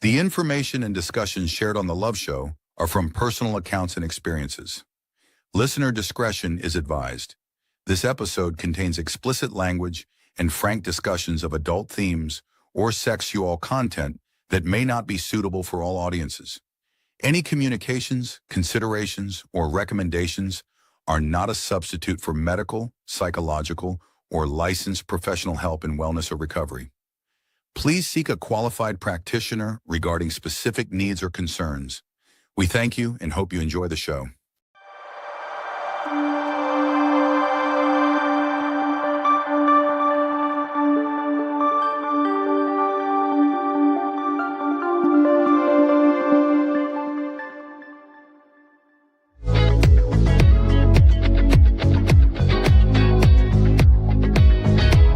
The information and discussions shared on The Love Show are from personal accounts and experiences. Listener discretion is advised. This episode contains explicit language and frank discussions of adult themes or sexual content that may not be suitable for all audiences. Any communications, considerations, or recommendations are not a substitute for medical, psychological, or licensed professional help in wellness or recovery. Please seek a qualified practitioner regarding specific needs or concerns. We thank you and hope you enjoy the show.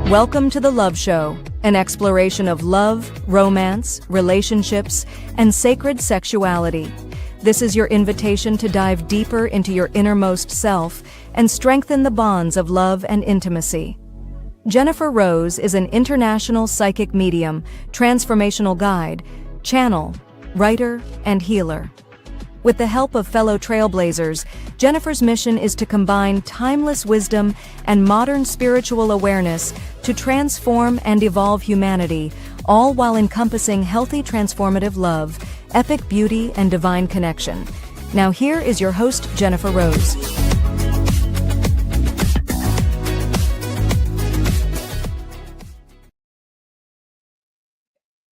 Welcome to The Love Show, an exploration of love, romance, relationships, and sacred sexuality. This is your invitation to dive deeper into your innermost self and strengthen the bonds of love and intimacy. Jennifer Rose is an international psychic medium, transformational guide, channel, writer, and healer. With the help of fellow trailblazers, Jennifer's mission is to combine timeless wisdom and modern spiritual awareness to transform and evolve humanity, all while encompassing healthy transformative love, epic beauty, and divine connection. Now here is your host, Jennifer Rose.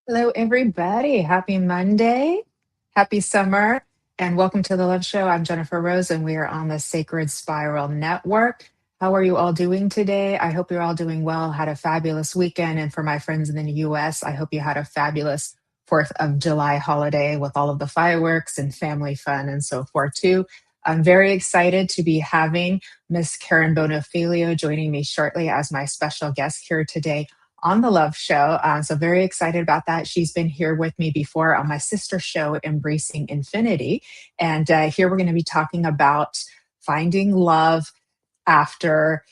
Hello, everybody. Happy Monday. Happy summer. And welcome to The Love Show. I'm Jennifer Rose, and we are on the Sacred Spiral Network. How are you all doing today? I hope you're all doing well, had a fabulous weekend. And for my friends in the US, I hope you had a fabulous 4th of July holiday with all of the fireworks and family fun and so forth, too. I'm very excited to be having Miss Karen Bonofiglio joining me shortly as my special guest here today on The Love Show. So very excited about that. She's been here with me before on my sister show, Embracing Infinity. And here we're going to be talking about finding love after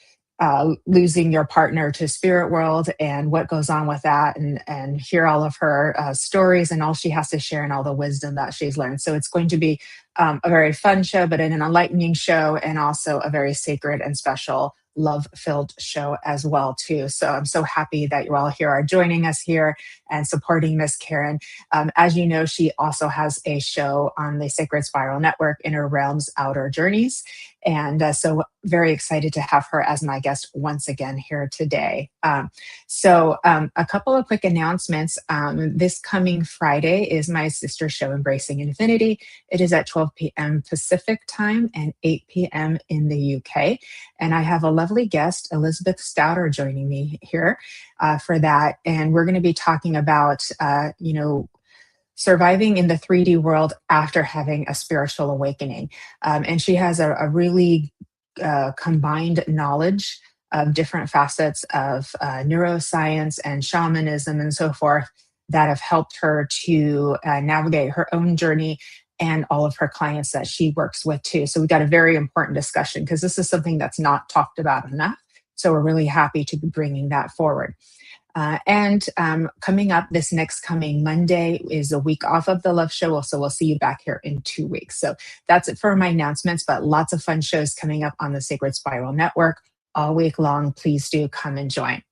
losing your partner to spirit world and what goes on with that, and hear all of her stories and all she has to share and all the wisdom that she's learned. So it's going to be a very fun show, but an enlightening show, and also a very sacred and special love-filled show as well too. So I'm so happy that you all here are joining us here and supporting Miss Karen. As you know, she also has a show on the Sacred Spiral Network, Inner Realms, Outer Journeys. And so very excited to have her as my guest once again here today. So a couple of quick announcements. This coming Friday is my sister show, Embracing Infinity. It is at 12 p.m. Pacific time and 8 p.m. in the UK. And I have a lovely guest, Elizabeth Stouter, joining me here for that. And we're going to be talking about, surviving in the 3D world after having a spiritual awakening. And she has a really combined knowledge of different facets of neuroscience and shamanism and so forth that have helped her to navigate her own journey and all of her clients that she works with too. So we've got a very important discussion because this is something that's not talked about enough. So we're really happy to be bringing that forward. And coming up this next coming Monday is a week off of The Love Show. So we'll see you back here in 2 weeks. So that's it for my announcements, but lots of fun shows coming up on the Sacred Spiral Network all week long. Please do come and join.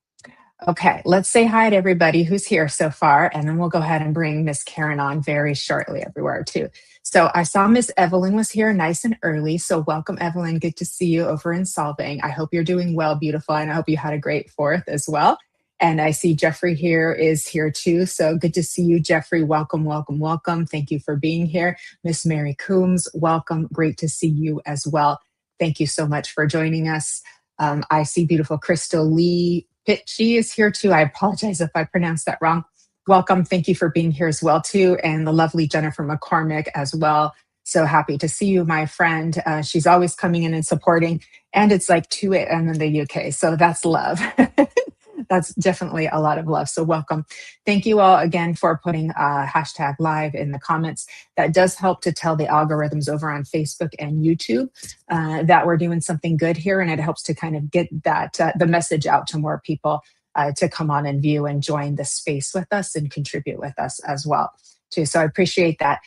Okay, let's say hi to everybody who's here so far, and then we'll go ahead and bring Miss Karen on very shortly everywhere too. So I saw Miss Evelyn was here nice and early. So welcome, Evelyn. Good to see you over in Solvang. I hope you're doing well, beautiful, and I hope you had a great 4th as well. And I see Jeffrey here is here too. So good to see you, Jeffrey. Welcome, welcome, welcome. Thank you for being here. Miss Mary Coombs, welcome. Great to see you as well. Thank you so much for joining us. I see beautiful Crystal Lee Pitchy is here too. I apologize if I pronounced that wrong. Welcome. Thank you for being here as well too. And the lovely Jennifer McCormick as well. So happy to see you, my friend. She's always coming in and supporting. And it's like 2 a.m. in the UK. So that's love. That's definitely a lot of love. So welcome. Thank you all again for putting hashtag live in the comments. That does help to tell the algorithms over on Facebook and YouTube that we're doing something good here. And it helps to kind of get that the message out to more people to come on and view and join the space with us and contribute with us as well, too. So I appreciate that.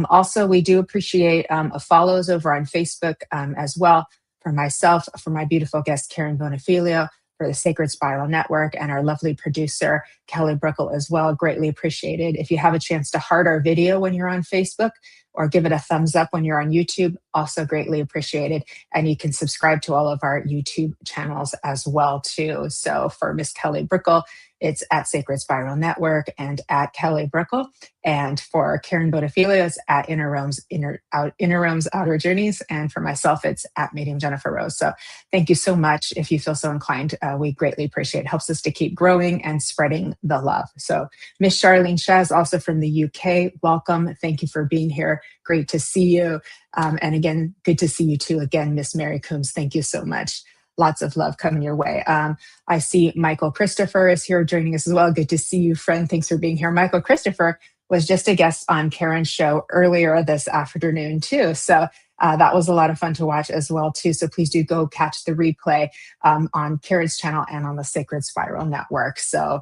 Also, we do appreciate follows over on Facebook as well, for myself, for my beautiful guest, Karen Bonofiglio, for the Sacred Spiral Network, and our lovely producer, Kelly Brickle, as well. Greatly appreciated. If you have a chance to heart our video when you're on Facebook, or give it a thumbs up when you're on YouTube, also greatly appreciated. And you can subscribe to all of our YouTube channels as well, too. So for Miss Kelly Brickle, it's at Sacred Spiral Network and at Kelly Brickle. And for Karen Bonofiglio, it's at Inner Realms Outer Journeys. And for myself, it's at Medium Jennifer Rose. So thank you so much. If you feel so inclined, we greatly appreciate it. It helps us to keep growing and spreading the love. So Miss Charlene Shaz, also from the UK, welcome. Thank you for being here. Great to see you. And again, good to see you too. Again, Miss Mary Coombs, thank you so much. Lots of love coming your way. I see Michael Christopher is here joining us as well. Good to see you, friend. Thanks for being here. Michael Christopher was just a guest on Karen's show earlier this afternoon too. So that was a lot of fun to watch as well too. So please do go catch the replay on Karen's channel and on the Sacred Spiral Network. So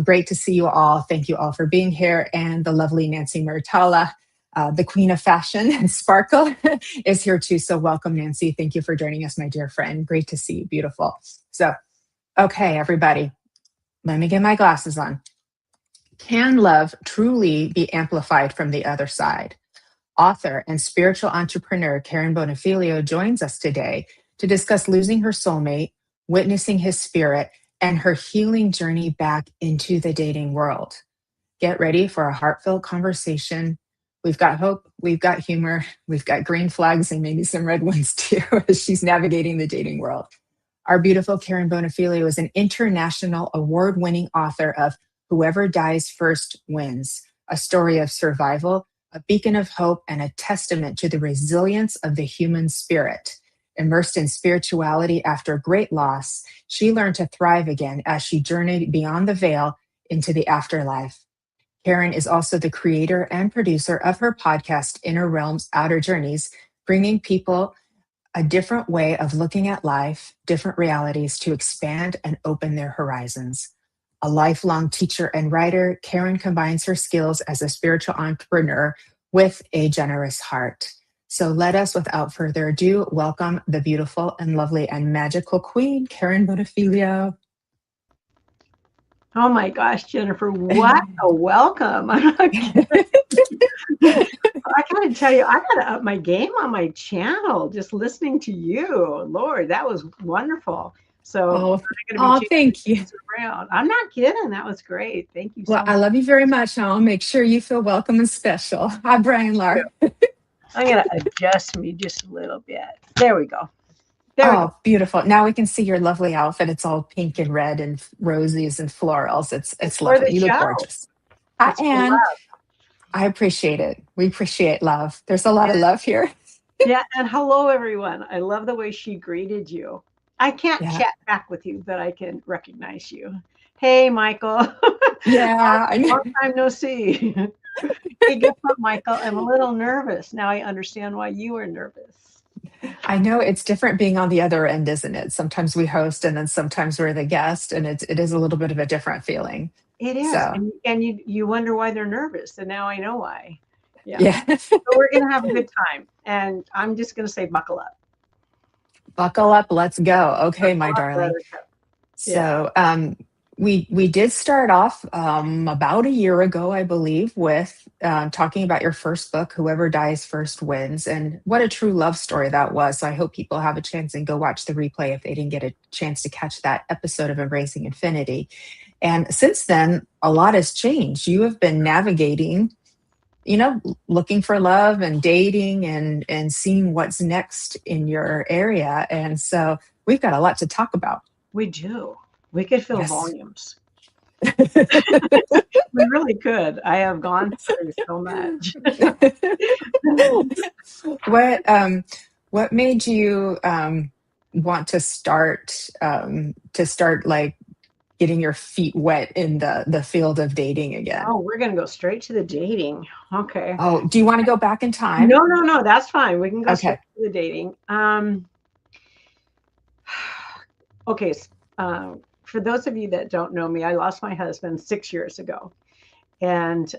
great to see you all. Thank you all for being here. And the lovely Nancy Murtala, the queen of fashion and sparkle, is here too. So welcome, Nancy. Thank you for joining us, my dear friend. Great to see you. Beautiful. So, okay, everybody, let me get my glasses on. Can love truly be amplified from the other side? Author and spiritual entrepreneur Karen Bonofiglio joins us today to discuss losing her soulmate, witnessing his spirit, and her healing journey back into the dating world. Get ready for a heartfelt conversation. We've got hope, we've got humor, we've got green flags and maybe some red ones too as she's navigating the dating world. Our beautiful Karen Bonofiglio is an international award-winning author of Whoever Dies First Wins, a story of survival, a beacon of hope, and a testament to the resilience of the human spirit. Immersed in spirituality after great loss, she learned to thrive again as she journeyed beyond the veil into the afterlife. Karen is also the creator and producer of her podcast, Inner Realms Outer Journeys, bringing people a different way of looking at life, different realities to expand and open their horizons. A lifelong teacher and writer, Karen combines her skills as a spiritual entrepreneur with a generous heart. So let us, without further ado, welcome the beautiful and lovely and magical queen, Karen Bonofiglio. Oh my gosh, Jennifer, what a welcome. I gotta tell you, I gotta up my game on my channel just listening to you. Lord, that was wonderful. So thank you. Around. I'm not kidding. That was great. Thank you so much. I love you very much. I'll make sure you feel welcome and special. Hi, Brian Lar. I'm gonna adjust me just a little bit. There we go. There we go. Beautiful. Now we can see your lovely outfit. It's all pink and red and rosies and florals. It's lovely. You look gorgeous. And I appreciate it. We appreciate love. There's a lot of love here. Yeah. And hello, everyone. I love the way she greeted you. I can't chat back with you, but I can recognize you. Hey, Michael. Yeah. Long time no see. Hey, guess what, Michael? I'm a little nervous. Now I understand why you were nervous. I know it's different being on the other end, isn't it? Sometimes we host and then sometimes we're the guest, and it is a little bit of a different feeling. It is. So. And you wonder why they're nervous. And now I know why. Yeah. So we're going to have a good time. And I'm just going to say, buckle up. Buckle up. Let's go. Okay, my darling. So we did start off about a year ago, I believe, with talking about your first book, Whoever Dies First Wins, and what a true love story that was. So I hope people have a chance and go watch the replay if they didn't get a chance to catch that episode of Embracing Infinity. And since then, a lot has changed. You have been navigating, looking for love and dating and seeing what's next in your area. And so we've got a lot to talk about. We do. We could fill volumes. We really could. I have gone through so much. What made you want to start like getting your feet wet in the field of dating again? Oh, we're going to go straight to the dating. Okay. Oh, do you want to go back in time? No. That's fine. We can go straight to the dating. Okay. for those of you that don't know me, I lost my husband 6 years ago. And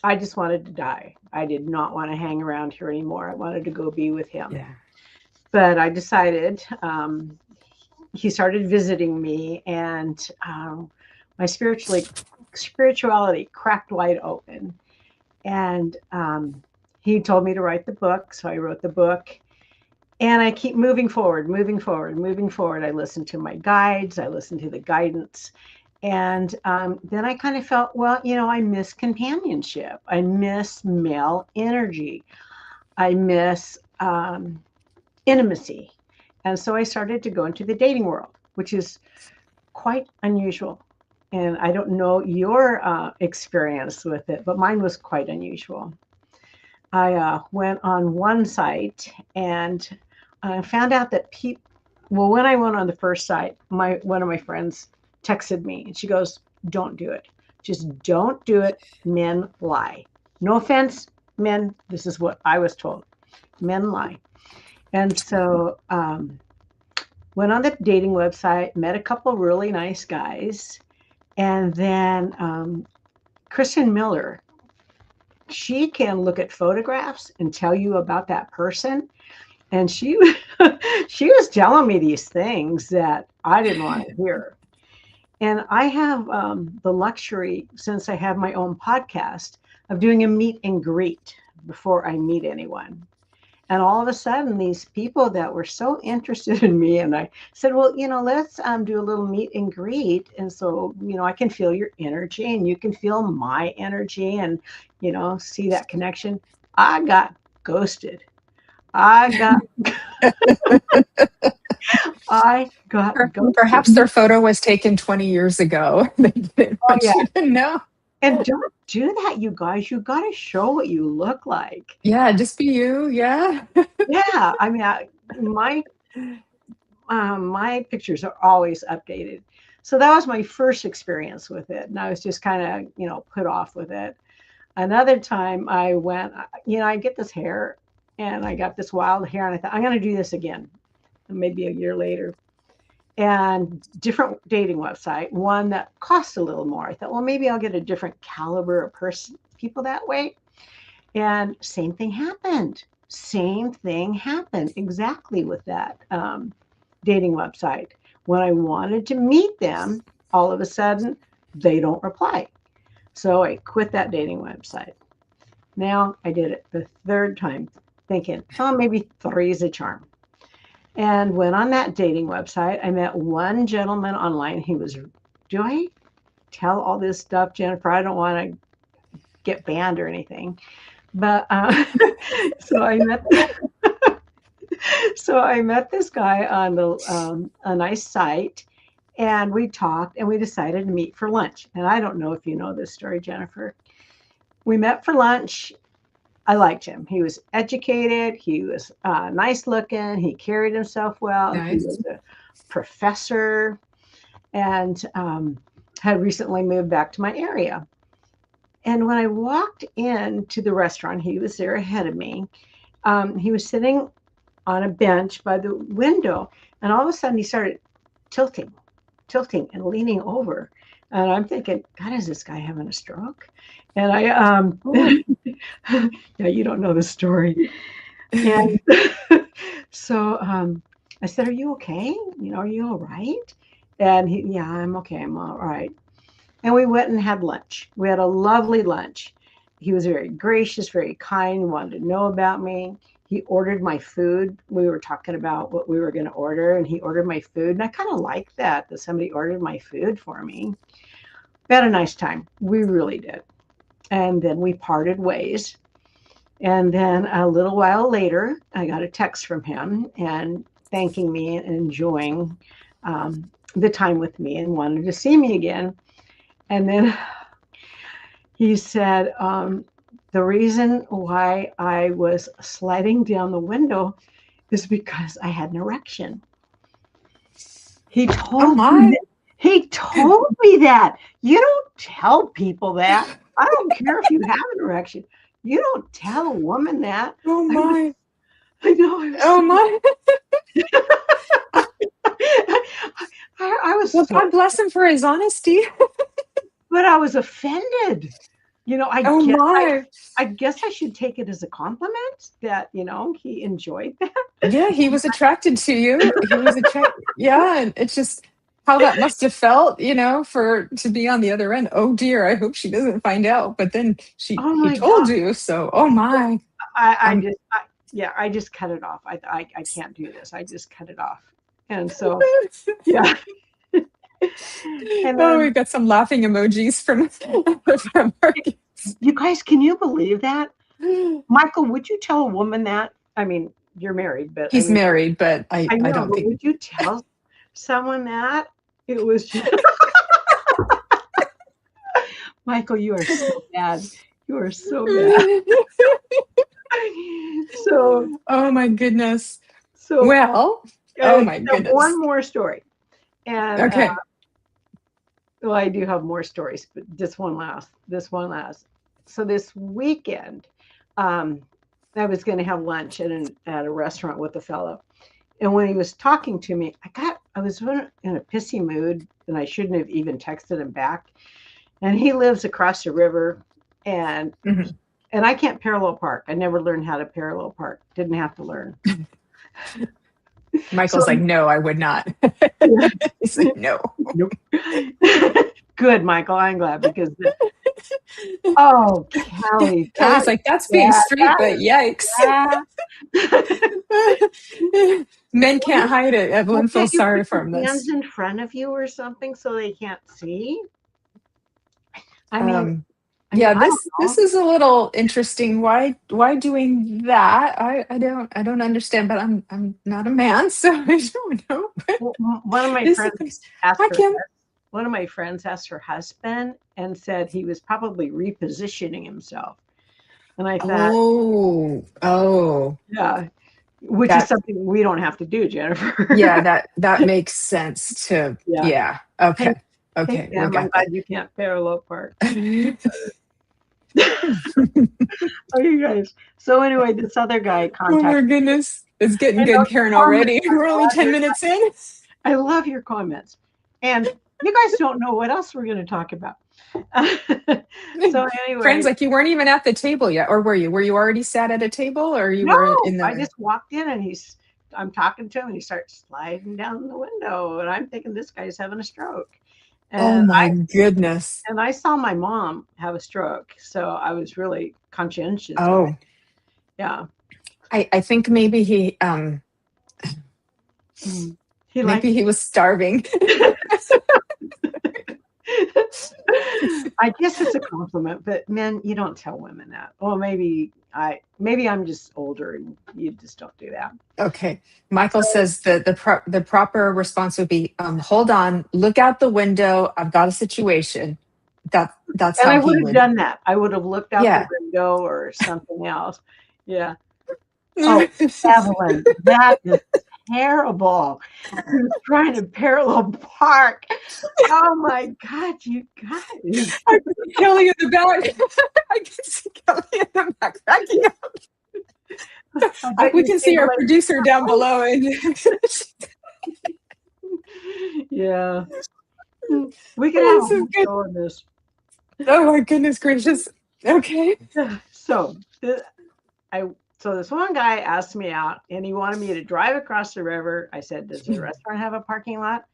I just wanted to die. I did not want to hang around here anymore. I wanted to go be with him. Yeah. But I decided, he started visiting me, and my spirituality cracked wide open. And he told me to write the book. So I wrote the book. And I keep moving forward, moving forward, moving forward. I listen to my guides. I listen to the guidance. And then I kind of felt, well, I miss companionship. I miss male energy. I miss intimacy. And so I started to go into the dating world, which is quite unusual. And I don't know your experience with it, but mine was quite unusual. I went on one site, and I found out that when I went on the first site, one of my friends texted me, and she goes, "Don't do it. Just don't do it. Men lie." No offense, men. This is what I was told. Men lie. And so went on the dating website, met a couple really nice guys. And then Kristen Miller, she can look at photographs and tell you about that person. And she was telling me these things that I didn't want to hear. And I have the luxury, since I have my own podcast, of doing a meet and greet before I meet anyone. And all of a sudden, these people that were so interested in me, and I said, well, let's do a little meet and greet. And so, I can feel your energy, and you can feel my energy, and, see that connection. I got ghosted. I got ghosted. Perhaps their photo was taken 20 years ago. They didn't want you to know. And don't do that, you guys. You got to show what you look like. Yeah, just be you. Yeah. Yeah. I mean, my pictures are always updated. So that was my first experience with it. And I was just kind of, put off with it. Another time I went, I get this hair, and I got this wild hair, and I thought, I'm going to do this again, maybe a year later. And different dating website, one that costs a little more. I thought, well, maybe I'll get a different caliber of people that way. And same thing happened. Same thing happened exactly with that dating website. When I wanted to meet them, all of a sudden, they don't reply. So I quit that dating website. Now I did it the third time, thinking, oh, maybe 3 is a charm. And went on that dating website. I met one gentleman online. He was, do I tell all this stuff, Jennifer? I don't want to get banned or anything. But so I met this guy on a nice site, and we talked, and we decided to meet for lunch. And I don't know if you know this story, Jennifer. We met for lunch. I liked him. He was educated. He was nice looking. He carried himself well. Nice. He was a professor, and had recently moved back to my area. And when I walked into the restaurant, he was there ahead of me. He was sitting on a bench by the window, and all of a sudden he started tilting and leaning over. And I'm thinking, God, is this guy having a stroke? And I, yeah, you don't know the story. And so I said, are you okay? Are you all right? And yeah, I'm okay. I'm all right. And we went and had lunch. We had a lovely lunch. He was very gracious, very kind, wanted to know about me. He ordered my food. We were talking about what we were going to order, and he ordered my food. And I kind of liked that somebody ordered my food for me. We had a nice time. We really did. And then we parted ways. And then a little while later, I got a text from him and thanking me and enjoying the time with me and wanted to see me again. And then he said, the reason why I was sliding down the window is because I had an erection. He told me that. You don't tell people that. I don't care if you have an erection. You don't tell a woman that. Oh my. I know. Oh my. I was Well, so, God bless him for his honesty. but I was offended. Oh my. I guess I should take it as a compliment that, he enjoyed that. Yeah, he was attracted to you. He was attracted. Yeah, and it's just how that must have felt, to be on the other end. Oh dear, I hope she doesn't find out. But then Oh he my told God. you, so oh my. Um, I just cut it off. I can't do this. I just cut it off. And so, yeah. And oh, we then, got some laughing emojis from our you guys, can you believe that? Michael, would you tell a woman that? I mean, you're married, but I He's mean, married, but I I know, don't but think would you tell someone that? It was just, Michael, you are so bad. You are so bad. So, oh my goodness. so, Well, oh my so goodness. one more story. And, Okay. well, I do have more stories, but this one last. So this weekend, I was going to have lunch at a restaurant with a fellow. And when he was talking to me, I was in a pissy mood and I shouldn't have even texted him back. And he lives across the river and Mhm. I can't parallel park. I never learned how to parallel park. Didn't have to learn. Michael's So, like, no, I would not. He's like, no. nope. Good, Michael. I'm glad because oh, Kelly, Kelly's like, that's being straight, but yikes. Men can't hide it. Evelyn Can't feels you sorry put for him. your hands in front of you or something so they can't see? I mean, Yeah, I don't this know. is a little interesting. Why doing that? I don't understand, but I'm not a man, so I don't know. Well, one of my This friends is- asked Hi, her. Kim. One of my friends asked her husband and said he was probably repositioning himself. And I thought, Oh, yeah, which is that something we don't have to do, Jennifer. yeah, that makes sense to Yeah. yeah. Hey, Okay, we Pam, I'm got glad that. you can't parallel park. Oh, you guys. So anyway, this other guy Oh my contacted. goodness, it's getting I know good, your Karen. comments. Already, we're only 10 minutes in. I love your comments. And you guys don't know what else we're going to talk about. So Friends, anyway, like you weren't even at the table yet, or were you? Were you already sat at a table, or you no, were in I the? just walked in and I'm talking to him and he starts sliding down the window and I'm thinking this guy's having a stroke. Oh And my goodness. I saw my mom have a stroke. So I was really conscientious of it. Oh, Yeah. I think maybe He liked maybe he was starving. I guess it's a compliment, but men, you don't tell women that. Well, maybe I'm just older and you just don't do that. Okay. Michael says the proper response would be, hold on, look out the window. I've got a situation. That's And I how would he have would. done that. I would have looked out the Yeah. window or something else. Yeah. Oh, Evelyn, that is terrible. He was trying to parallel park. Oh my God, you guys. I can see Kelly in the back. I can see Kelly in the back cracking up. We can see our producer down below. Yeah. We can have a whole good. show on this. Oh my goodness gracious. Okay. So this one guy asked me out and he wanted me to drive across the river. I said, does the restaurant have a parking lot?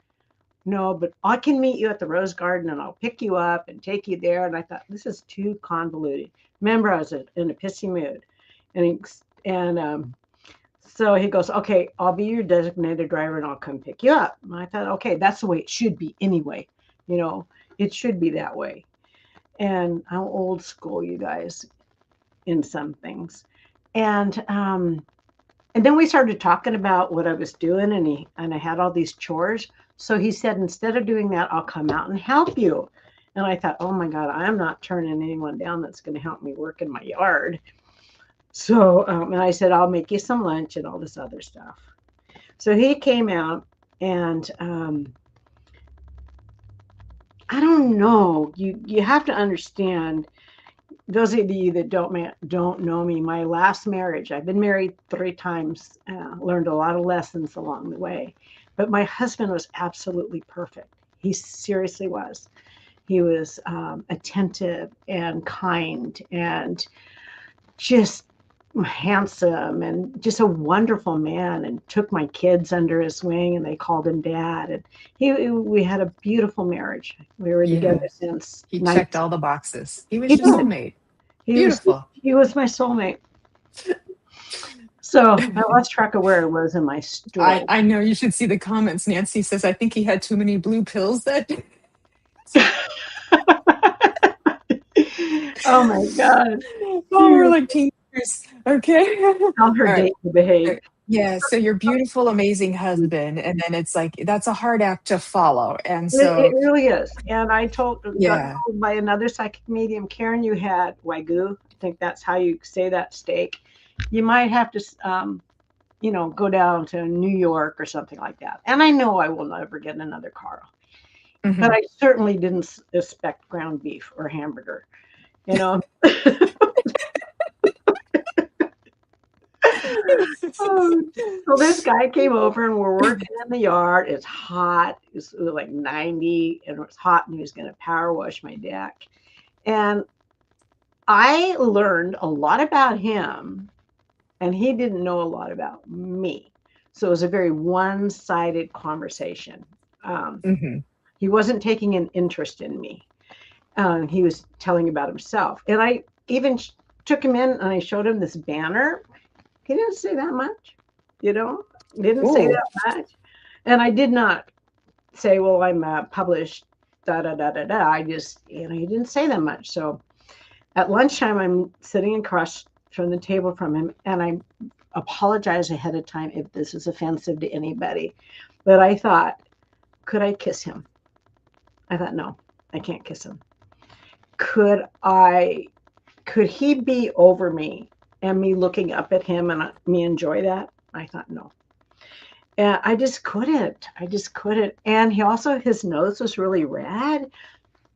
No, but I can meet you at the Rose Garden and I'll pick you up and take you there. And I thought, this is too convoluted. Remember, I was in a pissy mood. So he goes, okay, I'll be your designated driver and I'll come pick you up. And I thought, okay, that's the way it should be anyway. It should be that way. And I'm old school, you guys, in some things. And then we started talking about what I was doing and I had all these chores. So he said, instead of doing that, I'll come out and help you. And I thought, oh my God, I'm not turning anyone down that's going to help me work in my yard. So, and I said, I'll make you some lunch and all this other stuff. So he came out and I don't know. You have to understand, those of you that don't know me, my last marriage, I've been married 3 times, learned a lot of lessons along the way. But my husband was absolutely perfect. He seriously was. He was attentive and kind and just handsome and just a wonderful man, and took my kids under his wing and they called him dad. And we had a beautiful marriage. We were Yeah. together since He 19. checked all the boxes. He was He your did. soulmate. He was Beautiful. he was my soulmate. So I lost track of where I was in my story. I know you should see the comments. Nancy says, I think he had too many blue pills that day. Oh my God. Oh, we're like teenagers. Okay. Tell her All right. date to behave. Yeah. So your beautiful, amazing husband. And then it's like, that's a hard act to follow. And It so, really is. And I got yeah. told by another psychic medium, Karen, you had Wagyu. I think that's how you say that steak. You might have to, go down to New York or something like that. And I know I will never get another car, Mhm. but I certainly didn't expect ground beef or hamburger, you know. So this guy came over and we're working in the yard. It's hot. It was like 90 and it was hot, and he was going to power wash my deck. And I learned a lot about him, and he didn't know a lot about me. So it was a very one-sided conversation. Mhm. He wasn't taking an interest in me. He was telling about himself. And I even took him in and I showed him this banner. He didn't say that much, didn't say Ooh. that much. And I did not say, well, I'm published, da, da, da, da, da. I just, he didn't say that much. So at lunchtime, I'm sitting across from the table from him, and I apologize ahead of time if this is offensive to anybody. But I thought, could I kiss him? I thought, no, I can't kiss him. Could he be over me and me looking up at him and me enjoy that? I thought, no. And I just couldn't. And his nose was really red.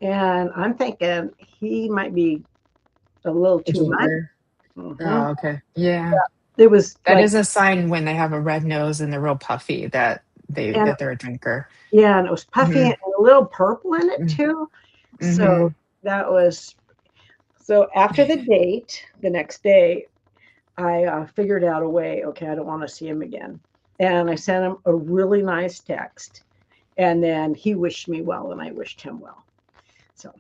And I'm thinking he might be a little too much. Oh, Mhm. okay. Yeah. It was That like, is a sign when they have a red nose and they're real puffy that and they're a drinker. yeah, and it was puffy Mhm. and a little purple in it Mm. too. So Mhm. after the date, the next day, I figured out a way. Okay, I don't want to see him again, and I sent him a really nice text, and then he wished me well, and I wished him well. So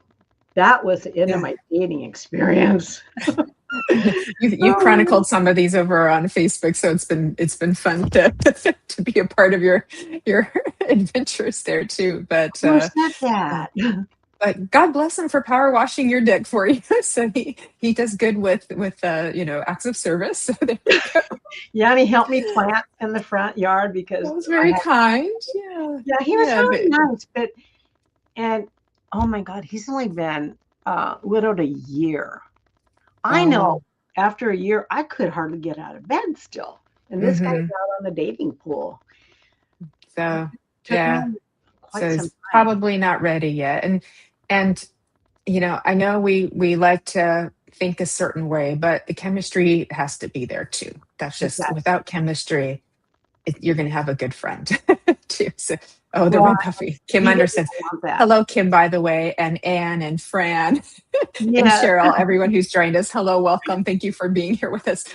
that was the end of Yeah. my dating experience. You chronicled some of these over on Facebook, so it's been fun to to be a part of your adventures there too. Who said that? But God bless him for power washing your dick for you. So he does good with acts of service. So there you go. Yeah, and he helped me plant in the front yard because That was very kind. Yeah. yeah, he was Yeah. really nice. And oh my God, he's only been widowed a year. I know Oh. after a year, I could hardly get out of bed still. And this guy's Mhm. out on the dating pool. So Took me yeah. quite So some he's time. probably not ready yet. And I know we like to think a certain way, but the chemistry has to be there too. That's just Exactly. without chemistry, you're going to have a good friend too. So, oh, the Well, red puffy. Kim he didn't understands. want that. Hello, Kim, by the way, and Anne and Fran and Yeah. Cheryl, everyone who's joined us. Hello, welcome. Thank you for being here with us.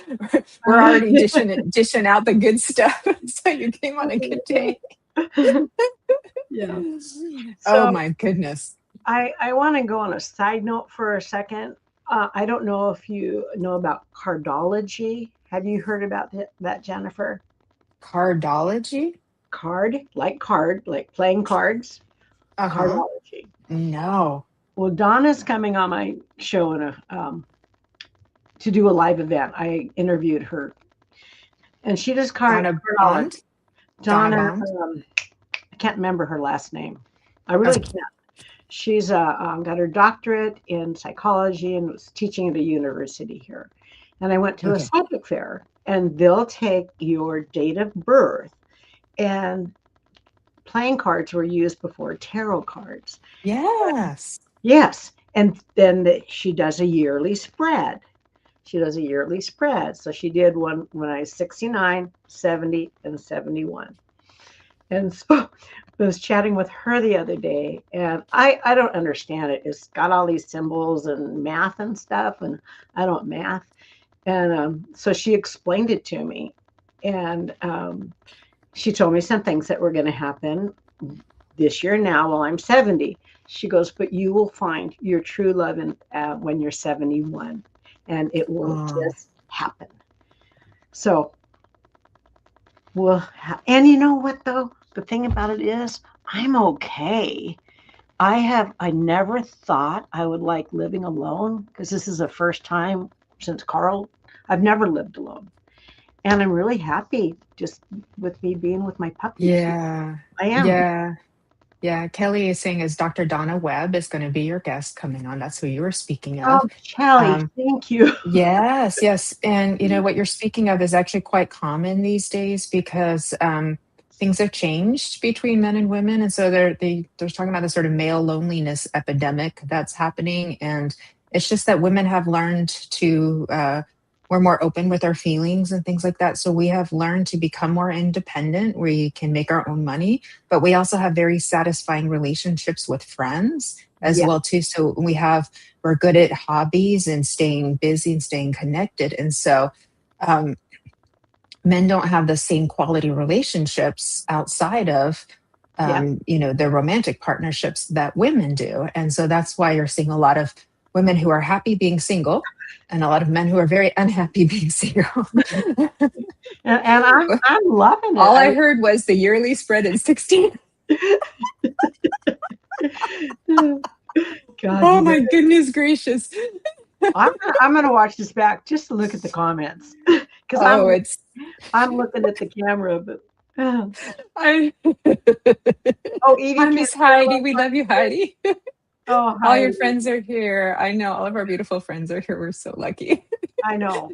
We're already dishing out the good stuff. So you came on a good day. Yeah. Oh So my goodness. I want to go on a side note for a second. I don't know if you know about cardology. Have you heard about that, Jennifer? Cardology? Card, like playing cards. Uh-huh. Cardology. No. Well, Donna's coming on my show to do a live event. I interviewed her, and she does Donna cardology. Bond? Donna Donna, Bond? I can't remember her last name. I really Oh, can't. She's got her doctorate in psychology and was teaching at a university here. And I went to a okay. psychic fair, and they'll take your date of birth, and playing cards were used before tarot cards. Yes. Yes. And then she does a yearly spread. So she did one when I was 69, 70, and 71. And so I was chatting with her the other day, and I don't understand it. It's got all these symbols and math and stuff, and I don't math. And so she explained it to me. And she told me some things that were going to happen this year now while I'm 70. She goes, but you will find your true love when you're 71, and it will Oh, just happen. So, and you know what, though? The thing about it is, I'm okay. I never thought I would like living alone because this is the first time since Carl, I've never lived alone. And I'm really happy just with me being with my puppies. yeah. I am. Yeah. Yeah. Kelly is saying as Dr. Donna Webb is going to be your guest coming on. That's who you were speaking of. Oh, Kelly, Um, thank you. yes, yes. And what you're speaking of is actually quite common these days because things have changed between men and women. And so they're talking about the sort of male loneliness epidemic that's happening. And it's just that women have learned to we're more open with our feelings and things like that. So we have learned to become more independent. We can make our own money, but we also have very satisfying relationships with friends as Yeah, well too. So we're good at hobbies and staying busy and staying connected. And so um, men don't have the same quality relationships outside of yeah. their romantic partnerships that women do. And so that's why you're seeing a lot of women who are happy being single and a lot of men who are very unhappy being single. And I'm loving it. All I heard was the yearly spread is 16. God, Oh my goodness gracious. I'm gonna watch this back just to look at the comments because Oh, I'm looking at the camera, but I oh, Evie I came miss here. Heidi. We love you, Heidi. Oh, All your hi. friends are here. I know all of our beautiful friends are here. We're so lucky. I know.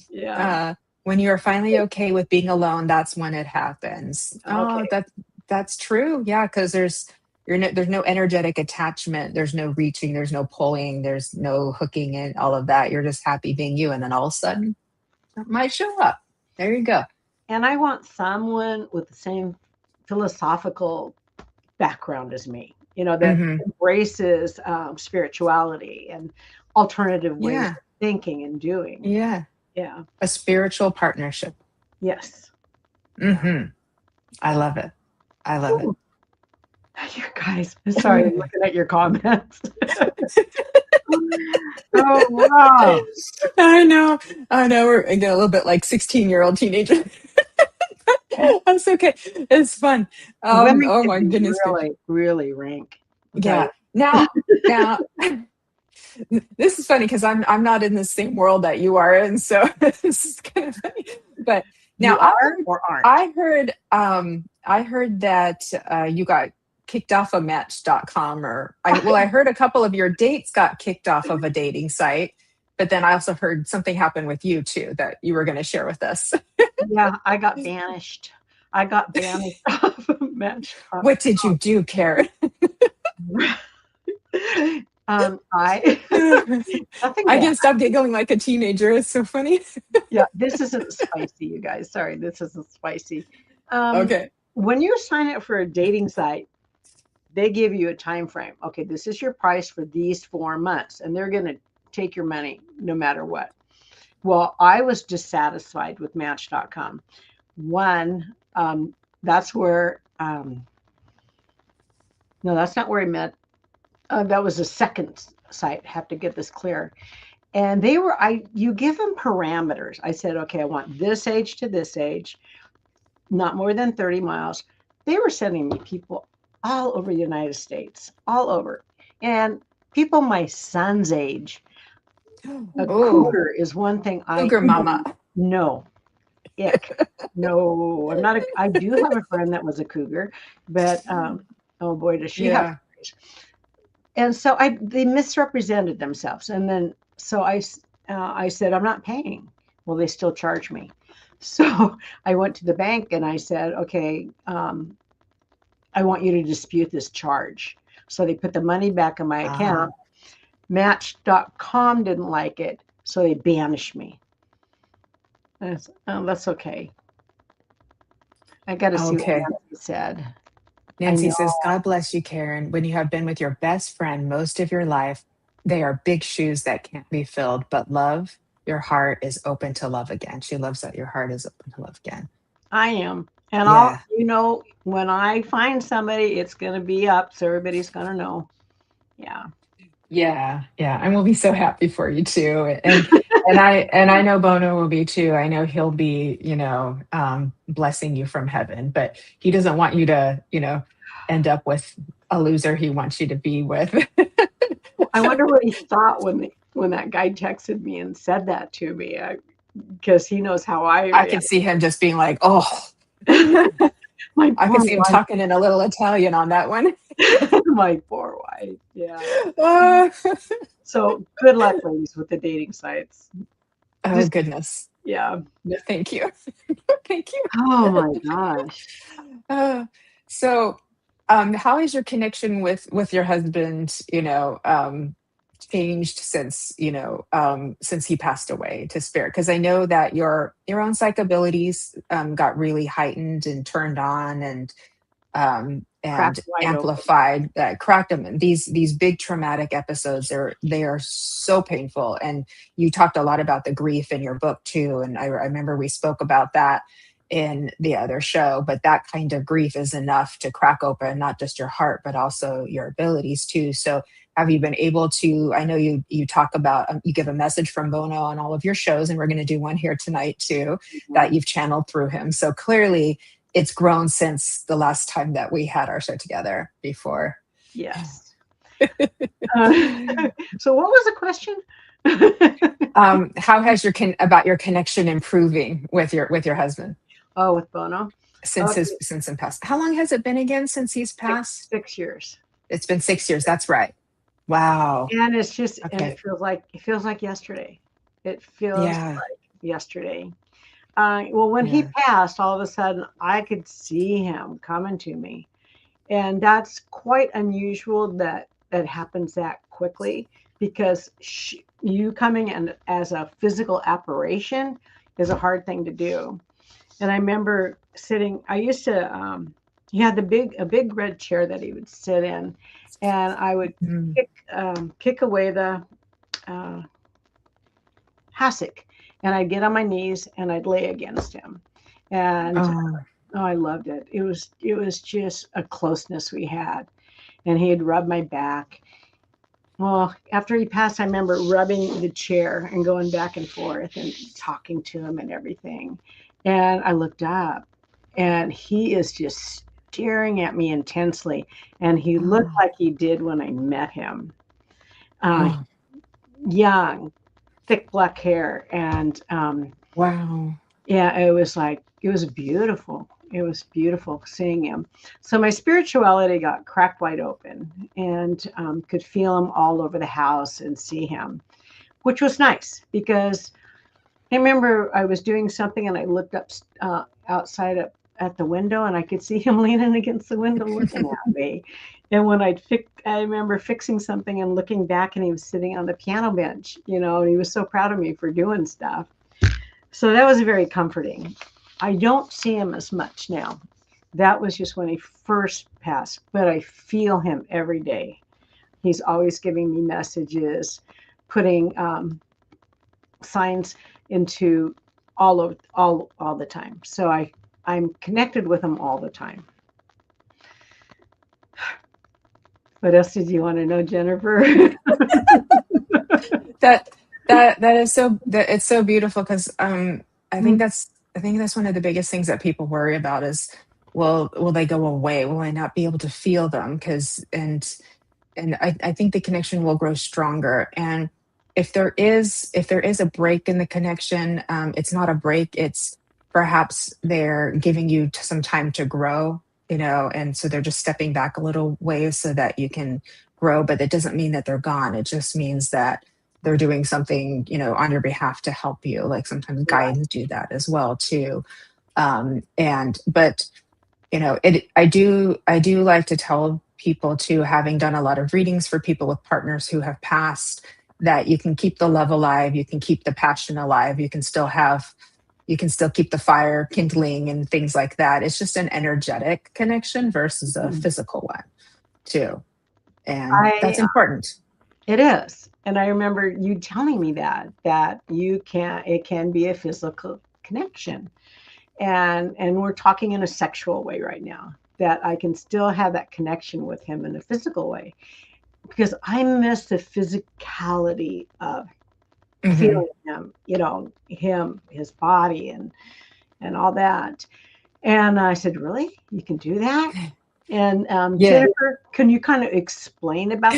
Yeah. uh, when you are finally okay with being alone, that's when it happens. Oh, Okay. that's true. Yeah, because there's no energetic attachment. There's no reaching. There's no pulling. There's no hooking and all of that. You're just happy being you, and then all of a sudden, it might show up. There you go. And I want someone with the same philosophical background as me, that Hmm. embraces spirituality and alternative ways Yeah, of thinking and doing. yeah. Yeah. A spiritual partnership. Yes. Yeah. Hmm. I love it. I love it. Ooh, you guys, I'm sorry, I'm looking at your comments. Oh, wow. I know. I know. We're again a little bit like 16-year-old teenager. That's okay. It's fun. Women Oh can my be goodness gracious. really, really rank. I'll tell Yeah. you. Now, this is funny because I'm not in the same world that you are in, so this is kind of funny. But now You are or aren't? I heard that you got kicked off of Match.com, I heard a couple of your dates got kicked off of a dating site, but then I also heard something happened with you too that you were going to share with us. Yeah, I got banished. I got banished off of Match.com. What did you do, Karen? I nothing I bad. can't stop giggling like a teenager. It's so funny. Yeah, this isn't spicy, you guys. Sorry, this isn't spicy. Um, Okay. when you sign up for a dating site, they give you a time frame. Okay, this is your price for these 4 months, and they're going to take your money no matter what. Well, I was dissatisfied with Match.com. One, that's where, no, that's not where I met. That was the second site. Have to get this clear. And you give them parameters. I said, okay, I want this age to this age, not more than 30 miles. They were sending me people all over the United States, all over. And people my son's age. A Oh, cougar is one thing cougar mama. no, ick. No, I'm not I do have a friend that was a cougar, but oh boy, does she have Yeah. stories. And so they misrepresented themselves. And then so I said, I'm not paying. Well, they still charge me. So I went to the bank and I said, okay, I want you to dispute this charge. So they put the money back in my account. Ah. Match.com didn't like it, so they banished me. And I said, oh, that's okay. I got to see what Okay. Nancy said. I Nancy know. says, God bless you, Karen. When you have been with your best friend most of your life, they are big shoes that can't be filled, but love, your heart is open to love again. She loves that your heart is open to love again. I am. And Yeah. when I find somebody, it's going to be up. So everybody's going to know. Yeah. Yeah, yeah, and we'll be so happy for you too. And I know Bono will be too. I know he'll be, blessing you from heaven, but he doesn't want you to, end up with a loser he wants you to be with. I wonder what he thought when that guy texted me and said that to me, because he knows how I I can react. see him just being like, oh, I My can poor see him wife. talking in a little Italian on that one. My poor wife. Yeah. Oh, So good luck, ladies, with the dating sites. oh Just goodness. yeah. No, thank you. Thank you. Oh my gosh. Uh, so, how has your connection with your husband, changed since since he passed away to spirit? Because I know that your own psych abilities got really heightened and turned on and Cracked wide open. amplified, cracked them. And these big traumatic episodes, they are so painful. And you talked a lot about the grief in your book too. And I remember we spoke about that in the other show. But that kind of grief is enough to crack open not just your heart, but also your abilities too. So have you been able to? I know you talk about you give a message from Bono on all of your shows, and we're going to do one here tonight too that Mhm. you've channeled through him. So clearly it's grown since the last time that we had our show together before. Yes. Uh, so what was the question? How has about your connection improving with your husband Oh, with Bono. Okay, since him passed? How long has it been again since he's six passed? six years. It's been 6 years. That's right. Wow. And it Okay. feels like yesterday. It feels Yeah. like yesterday. Well, when he Yeah. passed, all of a sudden I could see him coming to me, and that's quite unusual that that happens that quickly because you coming in as a physical apparition is a hard thing to do. And I remember sitting. I used to. He had a big red chair that he would sit in, and I would Mm. kick away the uh, hassock, and I'd get on my knees and I'd lay against him, and Oh. oh, I loved it. It was just a closeness we had, and he'd rub my back. Well, after he passed, I remember rubbing the chair and going back and forth and talking to him and everything. And I looked up, and he is just staring at me intensely, and he looked Oh. like he did when I met him. Uh, Oh. Young, thick black hair, and Wow. yeah, it was beautiful. It was beautiful seeing him. So my spirituality got cracked wide open, and could feel him all over the house and see him, which was nice because I remember I was doing something and I looked up outside at the window and I could see him leaning against the window looking at me. And when I remember fixing something and looking back and he was sitting on the piano bench, and he was so proud of me for doing stuff. So that was very comforting. I don't see him as much now. That was just when he first passed, but I feel him every day. He's always giving me messages, putting signs into all the time. So I'm connected with him all the time. What else did you want to know, Jennifer? that that is that it's so beautiful because I think Mm, that's one of the biggest things that people worry about is, well, will they go away, will I not be able to feel them? Because and I think the connection will grow stronger. And if there is a break in the connection, it's not a break, it's perhaps they're giving you some time to grow, and so they're just stepping back a little ways so that you can grow. But that doesn't mean that they're gone, it just means that they're doing something, on your behalf to help you. Like sometimes right. guides do that as well too. And but I do like to tell people too, having done a lot of readings for people with partners who have passed, that you can keep the love alive, you can keep the passion alive, you can still have you can still keep the fire kindling and things like that. It's just an energetic connection versus a physical one too. And that's I important. It is. And I remember you telling me that it can be a physical connection. And we're talking in a sexual way right now, that I can still have that connection with him in a physical way, because I miss the physicality of Hmm. feeling him, his body and all that. And I said, really? You can do that? And Yeah. Jennifer, can you kind of explain about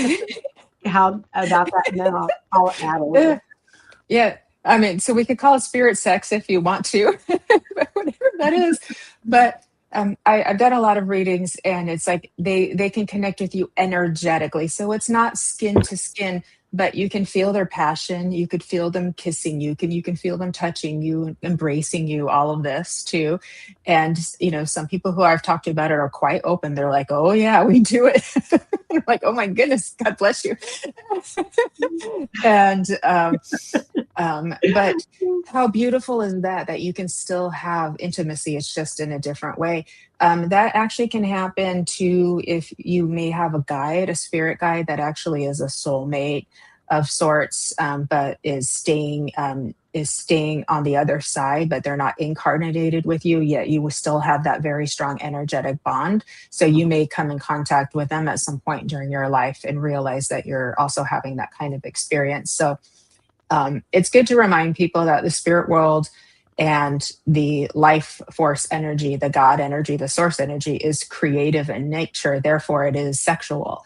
how about that? And then I'll add a little. Yeah. I mean, so we could call it spirit sex if you want to, whatever that is. But I've done a lot of readings, and it's like they can connect with you energetically. So it's not skin to skin, but you can feel their passion. You could feel them kissing you. You can feel them touching you, embracing you. All of this too. And some people who I've talked to about it are quite open. They're like, "Oh yeah, we do it." Like, "Oh my goodness, God bless you." And but how beautiful is that you can still have intimacy, it's just in a different way. That actually can happen too if you may have a guide, a spirit guide that actually is a soulmate of sorts, but is staying on the other side, but they're not incarnated with you yet. You will still have that very strong energetic bond. So you may come in contact with them at some point during your life and realize that you're also having that kind of experience. So it's good to remind people that the spirit world and the life force energy, the God energy, the source energy is creative in nature. Therefore, it is sexual.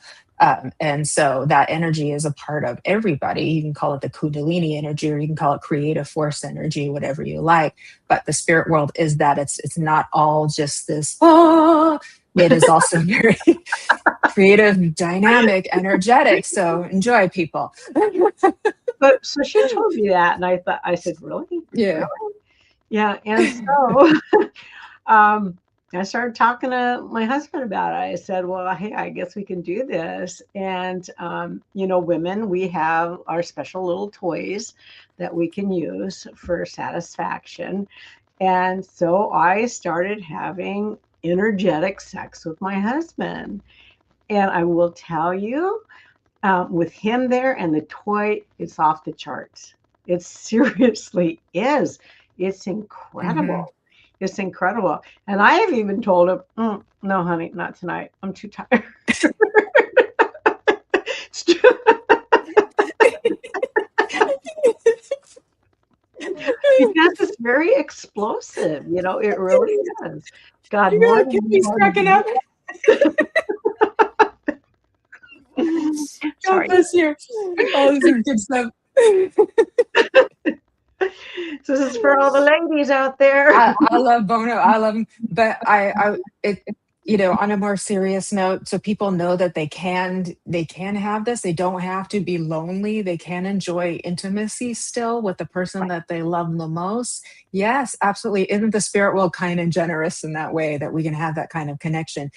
And so that energy is a part of everybody. You can call it the Kundalini energy, or you can call it creative force energy, whatever you like. But the spirit world is that it's not all just this, oh, it is also very creative, dynamic, energetic. So enjoy, people. But so she told me that, and I said, really? Yeah. Really? Yeah. And so um, I started talking to my husband about it. I said, well, hey, I guess we can do this. And, women, we have our special little toys that we can use for satisfaction. And so I started having energetic sex with my husband. And I will tell you, with him there and the toy, it's off the charts. It seriously is. It's Hmm. incredible. It's incredible. And I have even told him, no, honey, not tonight. I'm too tired. It's true. Because it's very explosive. It really is. God, You're more like, than you he's want cracking up. to. God Sorry. bless you. Oh, this is good stuff. So this is for all the ladies out there. I love Bono. I love him, but on a more serious note, so people know that they can have this. They don't have to be lonely. They can enjoy intimacy still with the person that they love the most. Yes, absolutely. Isn't the spirit world kind and generous in that way that we can have that kind of connection?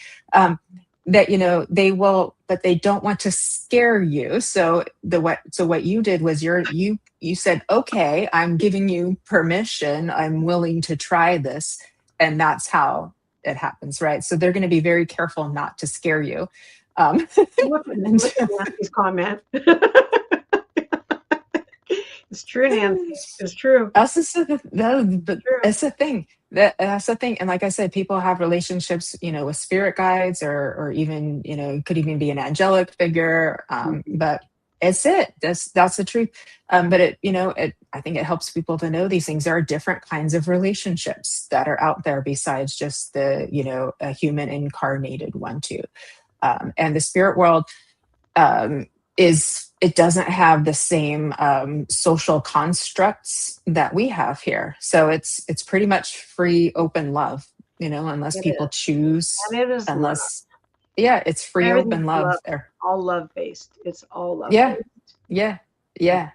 That they will, but they don't want to scare you. So what you did was you said, okay, I'm giving you permission, I'm willing to try this. And that's how it happens, right? So they're going to be very careful not to scare you. um, Look at and Nancy's comment. It's true, Nancy. It's true. that's but True. it's a thing. That's the thing. And like I said, people have relationships, with spirit guides, or even, it could even be an angelic figure. Mhm. But that's the truth. But I think it helps people to know these things. There are different kinds of relationships that are out there besides just the, a human incarnated one too. And the spirit world, um, is it doesn't have the same social constructs that we have here. So it's pretty much free, open love, unless It people is. choose, And it is love. unless, yeah, it's free, open Everything's love love. there. All love based. It's all love Yeah, based. yeah, yeah.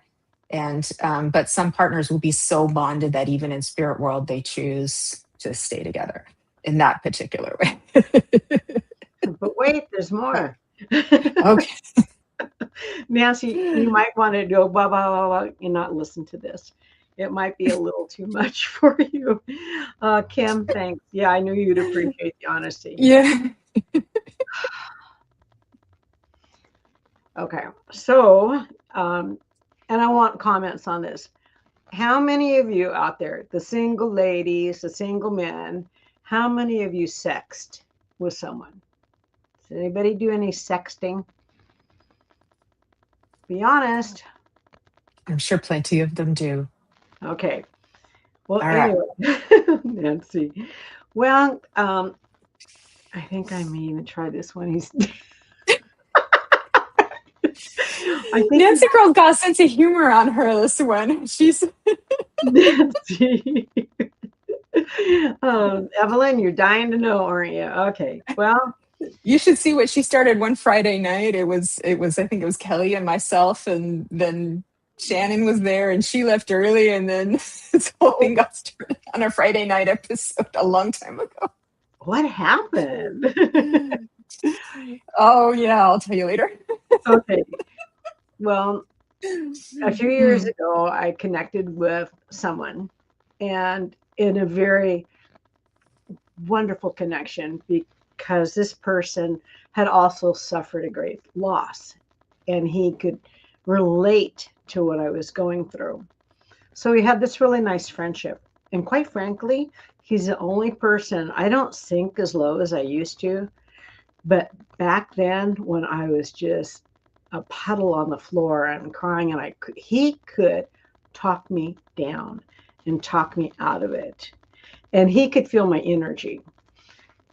And but some partners will be so bonded that even in spirit world, they choose to stay together in that particular way. But wait, there's more. Okay. Nancy, you might want to go blah blah blah blah and not listen to this. it might be a little too much for you. Kim, thanks. Yeah, I knew you'd appreciate the honesty. Yeah. Okay, so, and I want comments on this. How many of you out there, the single ladies, the single men, how many of you sexted with someone? Does anybody do any sexting? Be honest. I'm sure plenty of them do. Okay. Well, All right. anyway, Nancy. Well, I think I may even try this one. I think Nancy girl got a sense of humor on her this one. She's Nancy. Evelyn, you're dying to know, aren't you? Okay. Well, you should see what she started one Friday night. It was I think it was Kelly and myself, and then Shannon was there, and she left early, and then this whole thing got started on a Friday night episode a long time ago. what happened? Oh yeah, I'll tell you later. Okay. Well, a few years ago, I connected with someone, and in a very wonderful connection, because this person had also suffered a great loss, and he could relate to what I was going through. So we had this really nice friendship. And quite frankly, he's the only person, I don't sink as low as I used to, but back then when I was just a puddle on the floor and crying, and he could talk me down and talk me out of it. And he could feel my energy.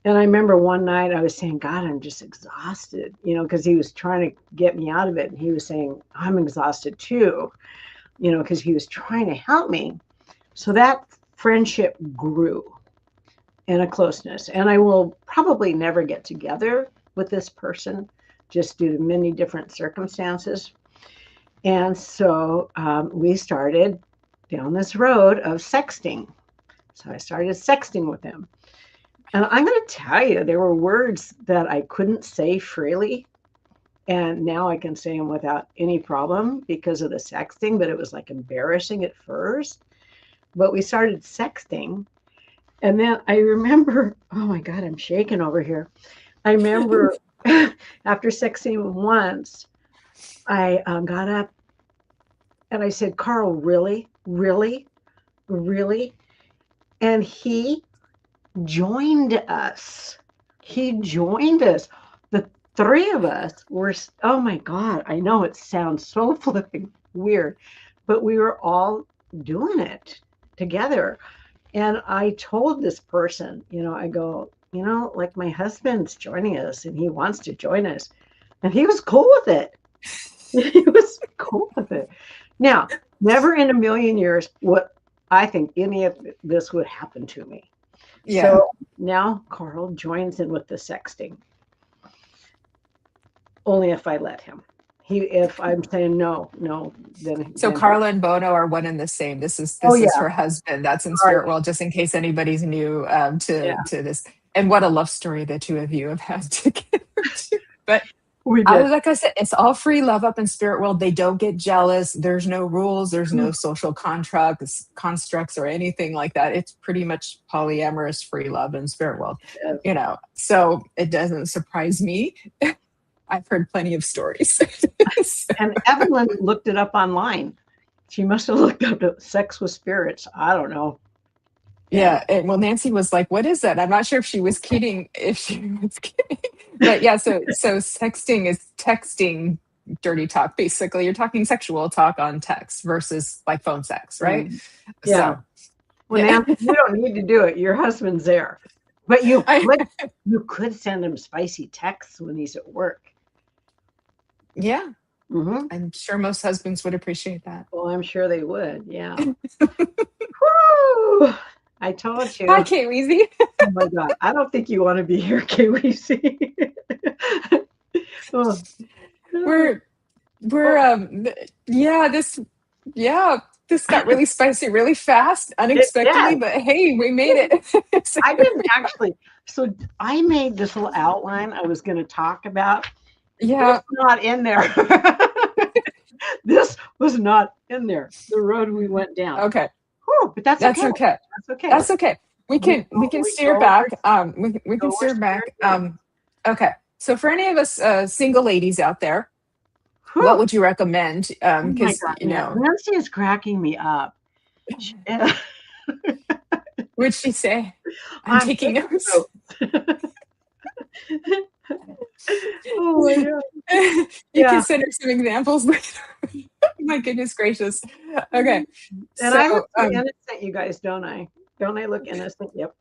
And I remember one night I was saying, God, I'm just exhausted, because he was trying to get me out of it. And he was saying, I'm exhausted too, because he was trying to help me. So that friendship grew and a closeness. And I will probably never get together with this person just due to many different circumstances. And so we started down this road of sexting. So I started sexting with him. And I'm going to tell you, there were words that I couldn't say freely. And now I can say them without any problem because of the sexting, but it was like embarrassing at first. But we started sexting. And then I remember, oh my God, I'm shaking over here. I remember after sexting him once, I got up and I said, Carl, really? Really? Really? And he joined us. He joined us. The three of us were, oh my God, I know it sounds so flipping weird, but we were all doing it together. And I told this person, I go, like my husband's joining us and he wants to join us. And he was cool with it. He was cool with it. Now, never in a million years would I think any of this would happen to me. Yeah. So now Carl joins in with the sexting. Only if I let him. If I'm saying no, then. So Carla and Bono are one and the same. This is her husband. That's in Spirit World, just in case anybody's new to this. And what a love story the two of you have had together too. But like I said, it's all free love up in Spirit World. They don't get jealous. There's no rules. There's no social constructs or anything like that. It's pretty much polyamorous free love in Spirit World. So it doesn't surprise me. I've heard plenty of stories. And Evelyn looked it up online. She must have looked up sex with spirits. I don't know. Yeah. Well, Nancy was like, what is that? I'm not sure if she was kidding. But yeah, so sexting is texting dirty talk. Basically, you're talking sexual talk on text versus like phone sex, right? Yeah. Nancy, you don't need to do it. Your husband's there. But you could send him spicy texts when he's at work. Yeah. Mm-hmm. I'm sure most husbands would appreciate that. Well, I'm sure they would. Yeah. Woo! I told you. Hi, Kay Weezy. Oh my God. I don't think you want to be here, Kay Weezy. This got really spicy really fast, unexpectedly, but hey, we made it. I didn't actually. So I made this little outline I was going to talk about. Yeah. It's not in there. This was not in there. The road we went down. Okay. Whew, but that's That's okay. okay. That's okay. That's okay. We can steer back. We go can steer back. we're Okay. So for any of us single ladies out there, what Whew. would you recommend? Oh my Because God, Nancy is cracking me up. what'd she say? I'm I'm taking taking notes. notes. Oh my God. You Yeah. can send her some examples later. My goodness gracious. Okay. And I look So so innocent, you guys, don't I? Don't I look innocent? Yep.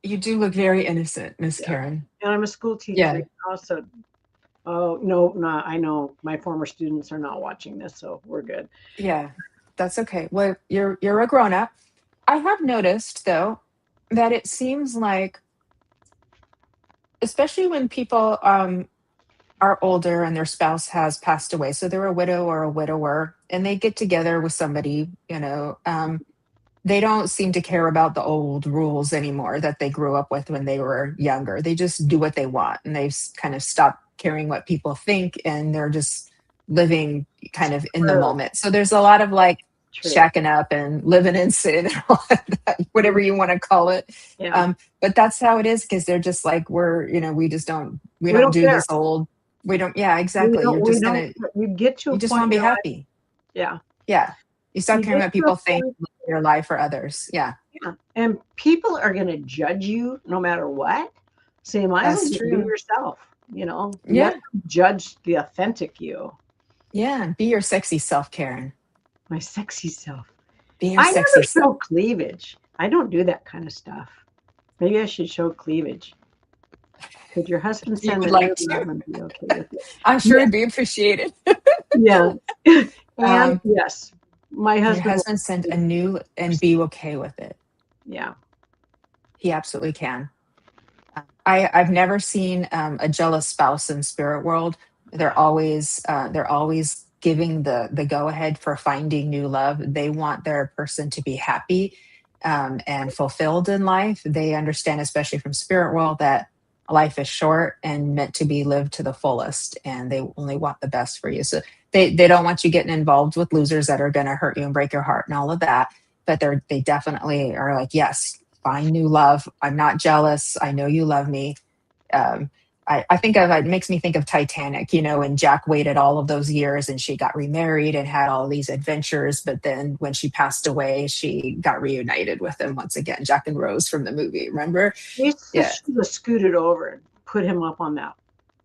you do look very innocent, Miss Yeah. Karen. And I'm a school teacher Yeah. also. Oh, no, I know my former students are not watching this, so we're good. Yeah. That's okay. Well, you're a grown up. I have noticed though that it seems like, especially when people are older and their spouse has passed away, so they're a widow or a widower, and they get together with somebody, they don't seem to care about the old rules anymore that they grew up with when they were younger. They just do what they want, and they've kind of stopped caring what people think, and they're just living kind of in the True. moment. So there's a lot of like True. shacking up and living in sin and all that, whatever you want to call it. Yeah. But that's how it is, because they're just like, we just don't, we We don't don't do care. this old, we don't, yeah, exactly. You're just gonna, you get to a you just point want to in be your life. happy. Yeah. Yeah. You stop You caring get what to a people think, point- live your life for others. Yeah. Yeah. And people are going to judge you no matter what. So you might as well That's just be true. yourself, You Yeah. let them judge the authentic you. Yeah. Be your sexy self, Karen. My sexy self. Be your I sexy never self. show cleavage. I don't do that kind of stuff. Maybe I should show cleavage. Could your husband You send would a like nude to. love and be okay with it? I'm sure Yeah. it'd be appreciated. Yeah. And yes, my Your husband. husband sent a new and be okay with it. Yeah. He absolutely can. I've never seen a jealous spouse in spirit world. They're always giving the go ahead for finding new love. They want their person to be happy and fulfilled in life. They understand, especially from spirit world, that life is short and meant to be lived to the fullest, and they only want the best for you. So they don't want you getting involved with losers that are going to hurt you and break your heart and all of that. But they definitely are like, yes, find new love. I'm not jealous. I know you love me. Um, I think of it makes me think of Titanic, and Jack waited all of those years and she got remarried and had all these adventures. But then when she passed away, she got reunited with him once again. Jack and Rose from the movie, remember? She Yeah. should have scooted over and put him up on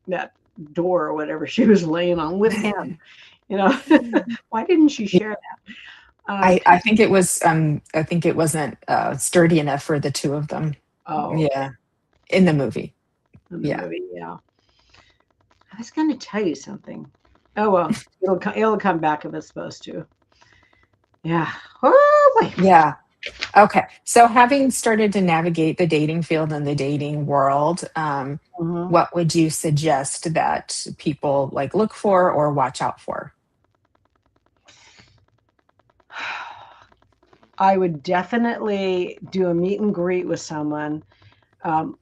that door or whatever she was laying on with him. Why didn't she share that? I think it was I think it wasn't sturdy enough for the two of them. Oh, Yeah. In the movie. in the Yeah. movie, yeah. I was going to tell you something. Oh well, it'll come back if it's supposed to. Yeah. Oh boy. Yeah. Okay. So having started to navigate the dating field and the dating world, Mhm. what would you suggest that people like look for or watch out for? I would definitely do a meet and greet with someone,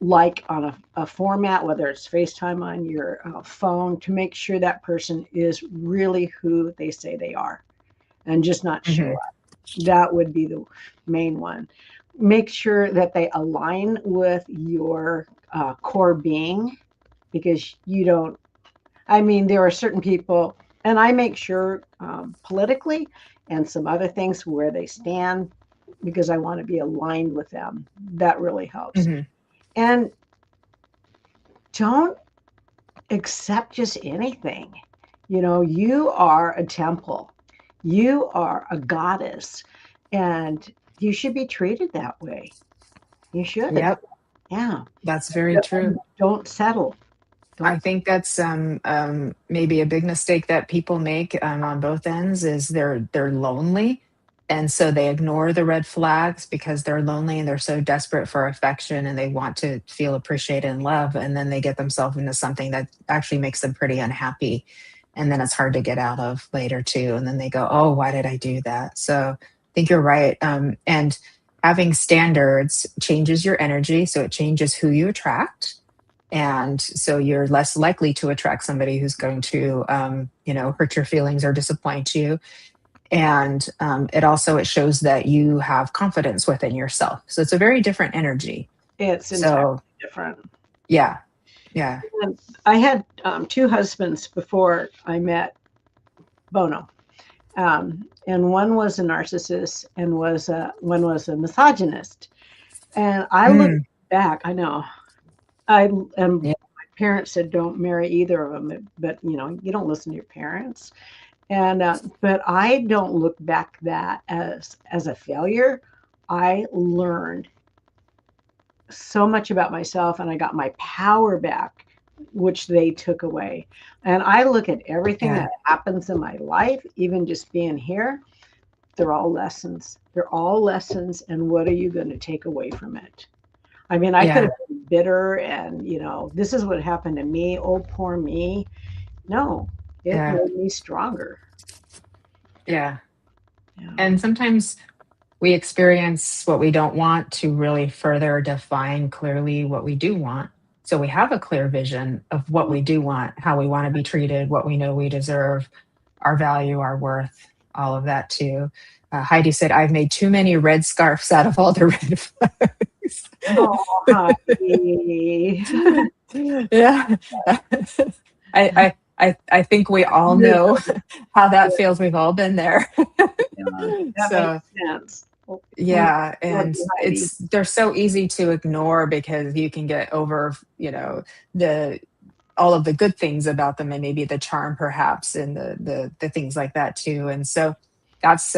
like on a format, whether it's FaceTime on your phone, to make sure that person is really who they say they are and just not show Mhm. up. That would be the main one. Make sure that they align with your core being, because there are certain people, and I make sure politically and some other things where they stand, because I want to be aligned with them. That really helps. Mhm. And don't accept just anything. You are a temple. You are a goddess, and you should be treated that way. You should. Yep. Yeah. That's very true. Don't settle. I think that's maybe a big mistake that people make on both ends is they're lonely, and so they ignore the red flags because they're lonely and they're so desperate for affection and they want to feel appreciated and love, and then they get themselves into something that actually makes them pretty unhappy, and then it's hard to get out of later too. And then they go, "Oh, why did I do that?" So I think you're right, and having standards changes your energy, so it changes who you attract, and so you're less likely to attract somebody who's going to hurt your feelings or disappoint you. And it shows that you have confidence within yourself. So it's a very different energy. It's entirely So different. yeah, yeah. And I had two husbands before I met Bono. And one was a narcissist and one was a misogynist. And I look Mm, back, I know, I and yeah, my parents said don't marry either of them, but you know, you don't listen to your parents. And but I don't look back that as a failure. I learned so much about myself and I got my power back, which they took away. And I look at everything yeah, that happens in my life, even just being here, they're all lessons. They're all lessons. And what are you going to take away from it? I mean, I could yeah, have been bitter and, you know, this is what happened to me. Oh, poor me. No, it yeah, made me stronger. yeah. Yeah. And sometimes we experience what we don't want to really further define clearly what we do want. So we have a clear vision of what we do want, how we want to be treated, what we know we deserve, our value, our worth, all of that too. Heidi said, I've made too many red scarves out of all the red flags. Oh, honey. Yeah. I think we all You're know so how that good. feels. We've all been there. Yeah, that makes So sense. Well, yeah, love and you, Heidi. they're so easy to ignore because you can get over, the all of the good things about them and maybe the charm perhaps and the things like that too. And so that's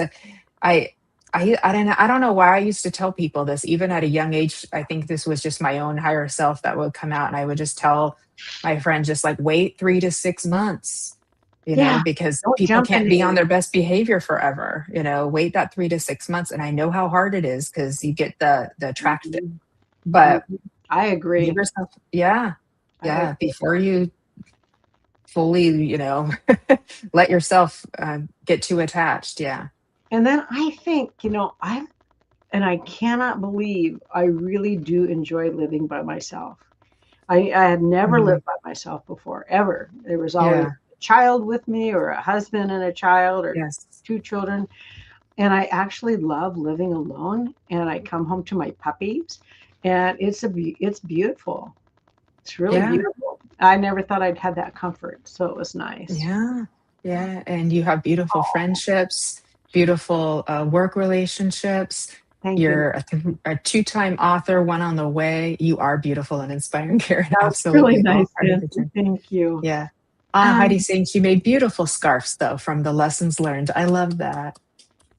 I I don't know why I used to tell people this even at a young age. I think this was just my own higher self that would come out and I would just tell my friends just like wait 3 to 6 months, Yeah, because don't people jump can't into be on it. their best behavior forever. Wait that 3 to 6 months. And I know how hard it is because you get the attraction. Mhm. But Mhm. I give agree. yourself, yeah, I yeah, agree. before you fully, let yourself get too attached. Yeah. And then I think, and I cannot believe I really do enjoy living by myself. I had never Mhm. lived by myself before, ever. There was always Yeah. a child with me, or a husband and a child, or Yes. two children. And I actually love living alone. And I come home to my puppies, and it's beautiful. It's really Yeah. beautiful. I never thought I'd have that comfort, so it was nice. Yeah. Yeah. And you have beautiful friendships, beautiful work relationships. Thank you. You're a two-time author, one on the way. You are beautiful and inspiring, Karen. That was really Absolutely. All nice, part of the Nancy. journey. Thank you. Yeah. Heidi Um, saying she made beautiful scarves though from the lessons learned. I love that.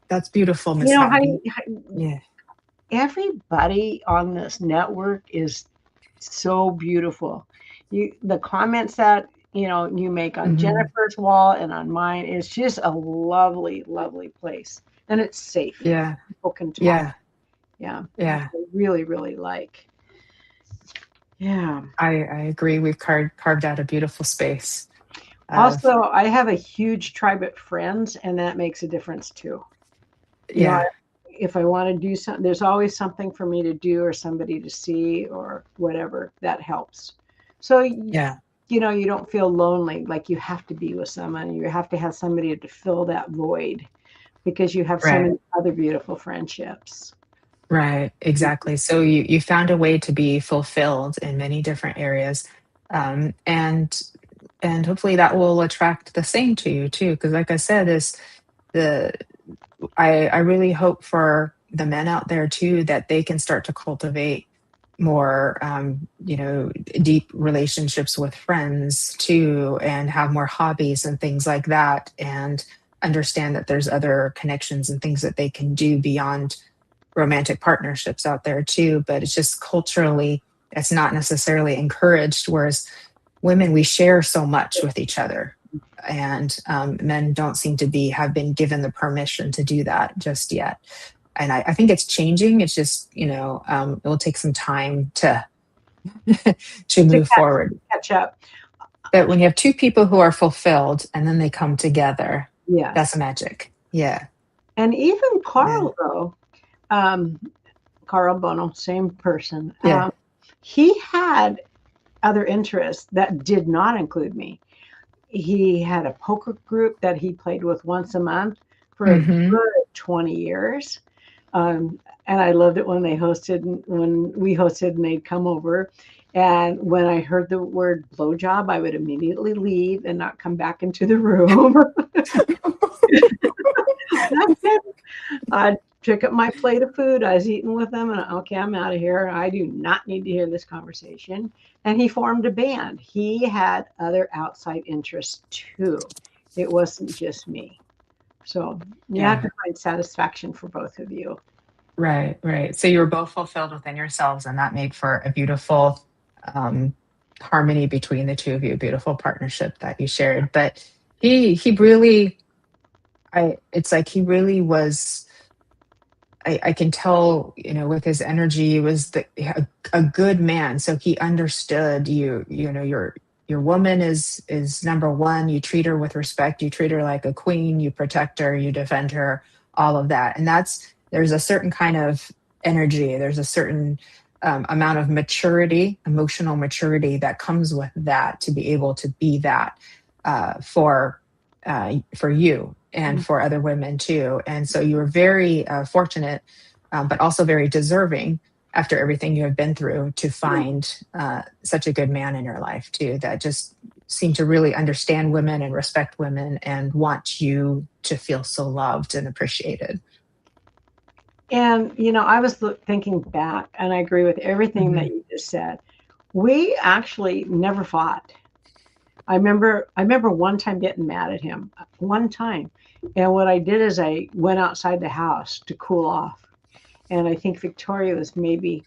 That's beautiful, Miss Heidi, Heidi. Yeah. everybody on this network is so beautiful. The comments that you make on Hmm. Jennifer's wall and on mine is just a lovely, lovely place, and it's safe. Yeah. People can talk. Yeah. Yeah, which Yeah. I really, really like. Yeah. I agree. We've carved out a beautiful space of, Also, I have a huge tribe of friends, and that makes a difference too. You know, yeah. if I want to do something, there's always something for me to do or somebody to see or whatever that helps. So, Yeah. you don't feel lonely like you have to be with someone. You have to have somebody to fill that void because you have so Right. many other beautiful friendships. Right. Exactly. So you found a way to be fulfilled in many different areas. And hopefully that will attract the same to you too. Because like I said, is the I really hope for the men out there too that they can start to cultivate more, deep relationships with friends too, and have more hobbies and things like that, and understand that there's other connections and things that they can do beyond romantic partnerships out there too. But it's just culturally, it's not necessarily encouraged. Whereas women, we share so much with each other, and men don't seem to have been given the permission to do that just yet. And I think it's changing. It's just, it will take some time to to To move forward. catch up. But when you have two people who are fulfilled and then they come together, that's Yes. magic. Yeah. And even Yeah. Carl, though, um, Carl Bono, same person, Yeah. he had other interests that did not include me. He had a poker group that he played with once a month. for a Mm-hmm. good 20 years. And I loved it when when we hosted and they'd come over. And when I heard the word blowjob, I would immediately leave and not come back into the room. That's it. I'd pick up my plate of food. I was eating with them, and okay, I'm out of here. I do not need to hear this conversation. And he formed a band. He had other outside interests too. It wasn't just me. So you have Yeah. to find satisfaction for both of you. Right, right. So you were both fulfilled within yourselves, and that made for a beautiful um, harmony between the two of you, a beautiful partnership that you shared. But he really, it's like he really was. I can tell, with his energy, he was a good man. So he understood you. Your woman is number one. You treat her with respect. You treat her like a queen. You protect her. You defend her. All of that, and there's a certain kind of energy. There's a certain amount of maturity, emotional maturity that comes with that to be able to be that for you and for other women too. And so you were very fortunate, but also very deserving after everything you have been through to find such a good man in your life too, that just seemed to really understand women and respect women and want you to feel so loved and appreciated. And, I was thinking back, and I agree with everything that Mhm. you just said. We actually never fought. I remember one time getting mad at him, one time. And what I did is I went outside the house to cool off. And I think Victoria was maybe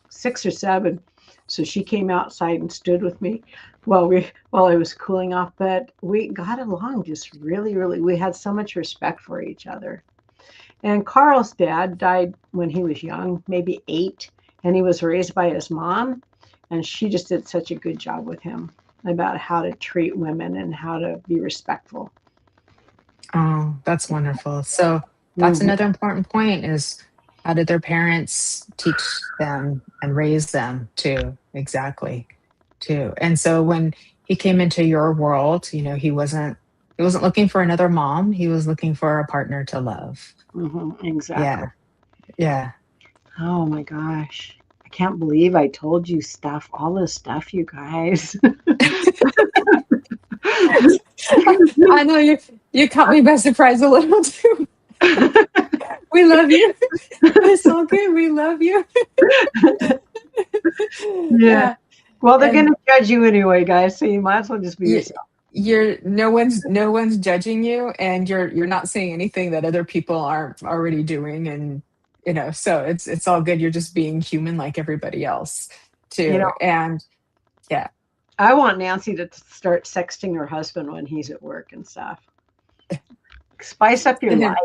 6 or 7. So she came outside and stood with me while I was cooling off. But we got along just really, really. We had so much respect for each other. And Carl's dad died when he was young, maybe 8, and he was raised by his mom, and she just did such a good job with him about how to treat women and how to be respectful. Oh, that's wonderful. So that's Mhm. another important point is how did their parents teach them and raise them to exactly too. And so when he came into your world, he wasn't looking for another mom. He was looking for a partner to love. Exactly. Yeah. Yeah. Oh my gosh. I can't believe I told you stuff, all this stuff, you guys. I know you caught me by surprise a little too. We love you. It's all good. We love you. Yeah. Yeah. Well, they're going And to judge you anyway, guys, so you might as well just be you, yourself. you're no one's judging you, and you're not saying anything that other people aren't already doing, and so it's all good. You're just being human like everybody else You too. know, And yeah. I want Nancy to start sexting her husband when he's at work and stuff. Spice up your Send life.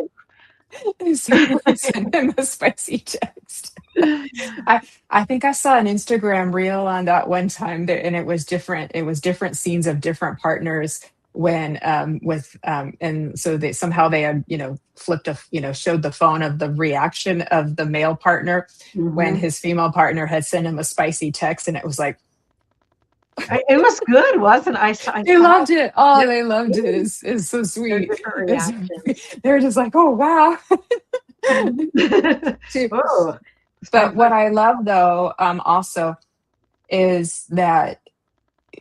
him, send him a spicy text. I think I saw an Instagram reel on that one time there, and it was different. It was different scenes of different partners when with and so they somehow they had flipped showed the phone of the reaction of the male partner when Hmm. his female partner had sent him a spicy text, and it was like It was good, wasn't it? I they saw loved it. Oh, it. they loved it. It's so Their sweet. different It's, reactions. they're just like, oh wow. Too. Oh, But sounds what like I love though, also is that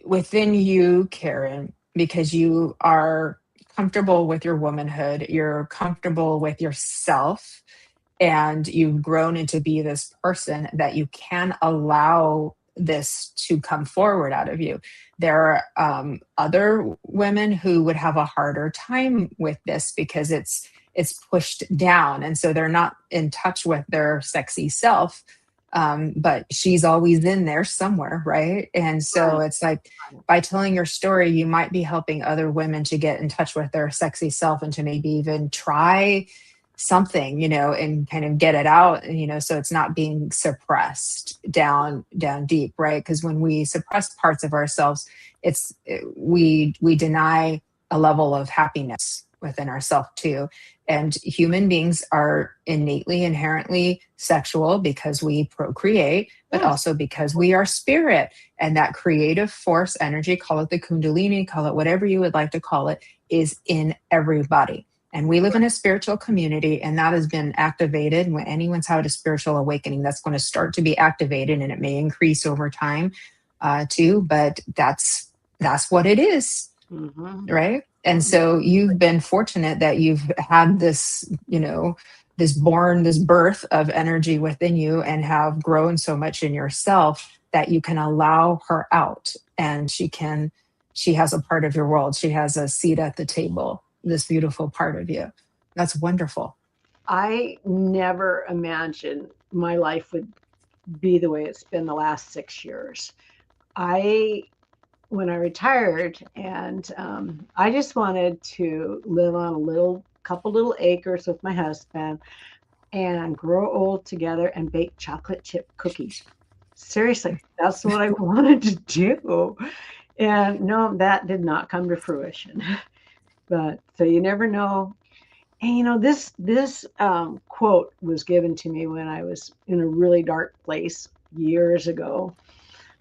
within you, Karen, because you are comfortable with your womanhood, you're comfortable with yourself, and you've grown into be this person that you can allow this to come forward out of you. There are other women who would have a harder time with this because it's pushed down, and so they're not in touch with their sexy self. But she's always in there somewhere, right? And so right. it's like by telling your story, you might be helping other women to get in touch with their sexy self and to maybe even try something, and kind of get it out, so it's not being suppressed down deep, right? Because when we suppress parts of ourselves, we deny a level of happiness within ourselves too. And human beings are innately, inherently sexual because we procreate, but Yes. also because we are spirit. And that creative force energy, call it the Kundalini, call it whatever you would like to call it, is in everybody. And we live in a spiritual community, and that has been activated. When anyone's had a spiritual awakening, that's going to start to be activated, and it may increase over time too. But that's what it is, right? And so you've been fortunate that you've had this, this birth of energy within you, and have grown so much in yourself that you can allow her out, and she has a part of your world. She has a seat at the table, this beautiful part of you. That's wonderful. I never imagined my life would be the way it's been the last 6 years. When I retired, and I just wanted to live on couple little acres with my husband and grow old together and bake chocolate chip cookies. Seriously, that's what I wanted to do. And no, that did not come to fruition. But so you never know. And this quote was given to me when I was in a really dark place years ago,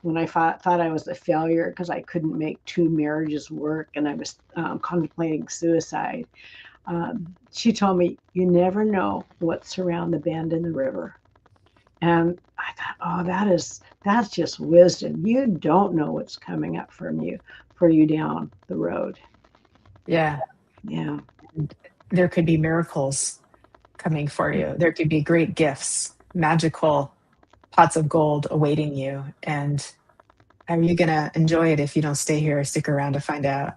when I thought I was a failure because I couldn't make 2 marriages work, and I was contemplating suicide. She told me, "You never know what's around the bend in the river." And I thought, oh, that's just wisdom. You don't know what's coming up for you down the road. Yeah. Yeah. There could be miracles coming for you. There could be great gifts, magical pots of gold awaiting you. And how are you going to enjoy it if you don't stay here or stick around to find out?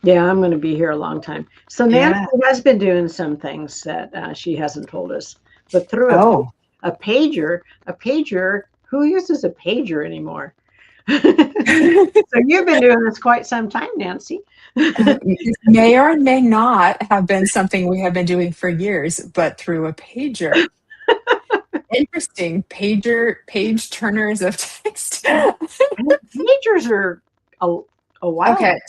Yeah, I'm going to be here a long time. So Nancy has been doing some things that she hasn't told us, but through a pager, who uses a pager anymore? So you've been doing this quite some time, Nancy. It may or may not have been something we have been doing for years, but through a pager. Interesting. Page turners of text. Pagers are a while. Okay.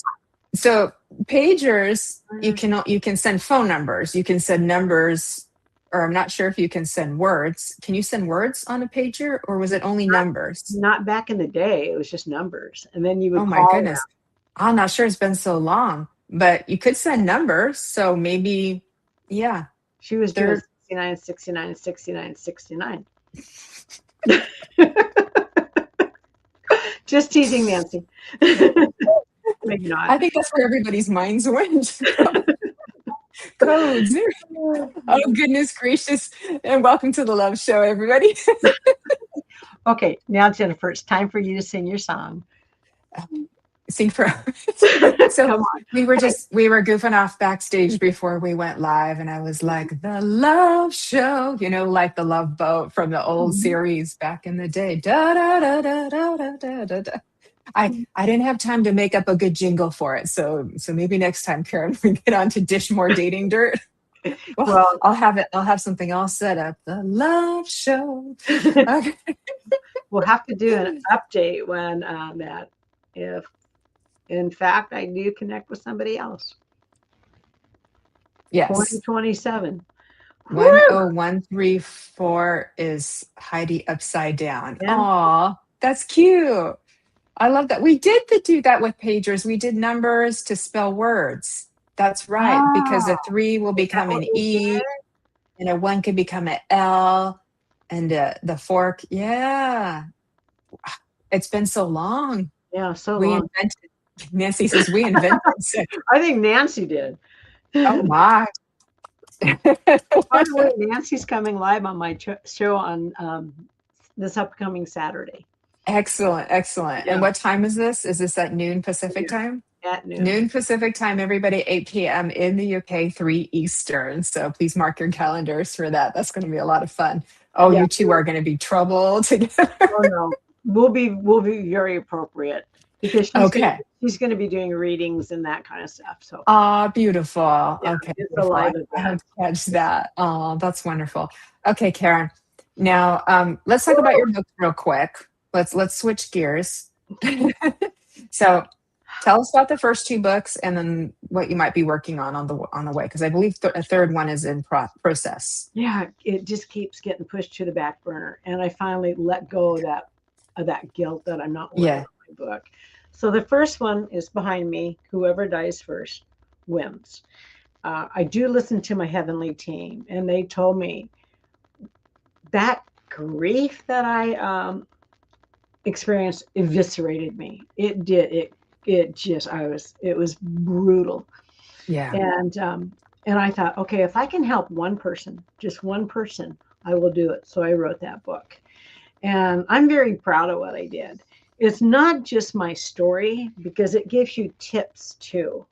So pagers, you can send phone numbers. You can send numbers, or I'm not sure if you can send words. Can you send words on a pager, or was it only numbers? Not back in the day. It was just numbers. And then you would Oh my call goodness. them. I'm not sure, it's been so long, but you could send numbers. So maybe, yeah. She was doing 69, 69, 69, 69. Just teasing, Nancy. Maybe not. I think that's where everybody's minds went. Codes. Oh, goodness gracious. And welcome to the Love Show, everybody. Okay, now, Jennifer, it's time for you to sing your song. Sing for so we were goofing off backstage before we went live, and I was like, the Love Show, like the Love Boat from the old series back in the day. Da, da, da, da, da, da, da, da. I didn't have time to make up a good jingle for it, so maybe next time, Karen, we get on to dish more dating dirt. Well, I'll have something all set up. The Love Show. Okay. We'll have to do an update when that, if in fact I do connect with somebody else. Yes. 2027. 10134 is Heidi upside down. Yeah. Aw, that's cute. I love that. We did do that with pagers. We did numbers to spell words. That's right, because a 3 will become an E, and a 1 can become an L, and the 4, yeah. It's been so long. Yeah, so long. Nancy says we invented it. I think Nancy did. Oh, my. By the way, Nancy's coming live on my show on this upcoming Saturday. Excellent. Yeah. And what time is this? Is this at noon Pacific time? At noon. Noon Pacific time, everybody, 8 p.m. in the UK, 3 Eastern. So please mark your calendars for that. That's going to be a lot of fun. Oh, yeah. You two are going to be trouble together. Oh, no. We'll be very appropriate, because she's going to be doing readings and that kind of stuff. So beautiful. Yeah, okay. Beautiful. I have to catch that. Oh, that's wonderful. Okay, Karen. Now let's talk about your book real quick. Let's switch gears. So tell us about the first 2 books, and then what you might be working on the way, because I believe a third one is in process. Yeah, it just keeps getting pushed to the back burner, and I finally let go of that guilt that I'm not working on my book. So the first one is behind me. Whoever dies first wins. I do listen to my heavenly team, and they told me that grief that I experienced eviscerated me. It did. It was brutal. Yeah. And I thought, okay, if I can help one person, just one person, I will do it. So I wrote that book. And I'm very proud of what I did. It's not just my story, because it gives you tips too,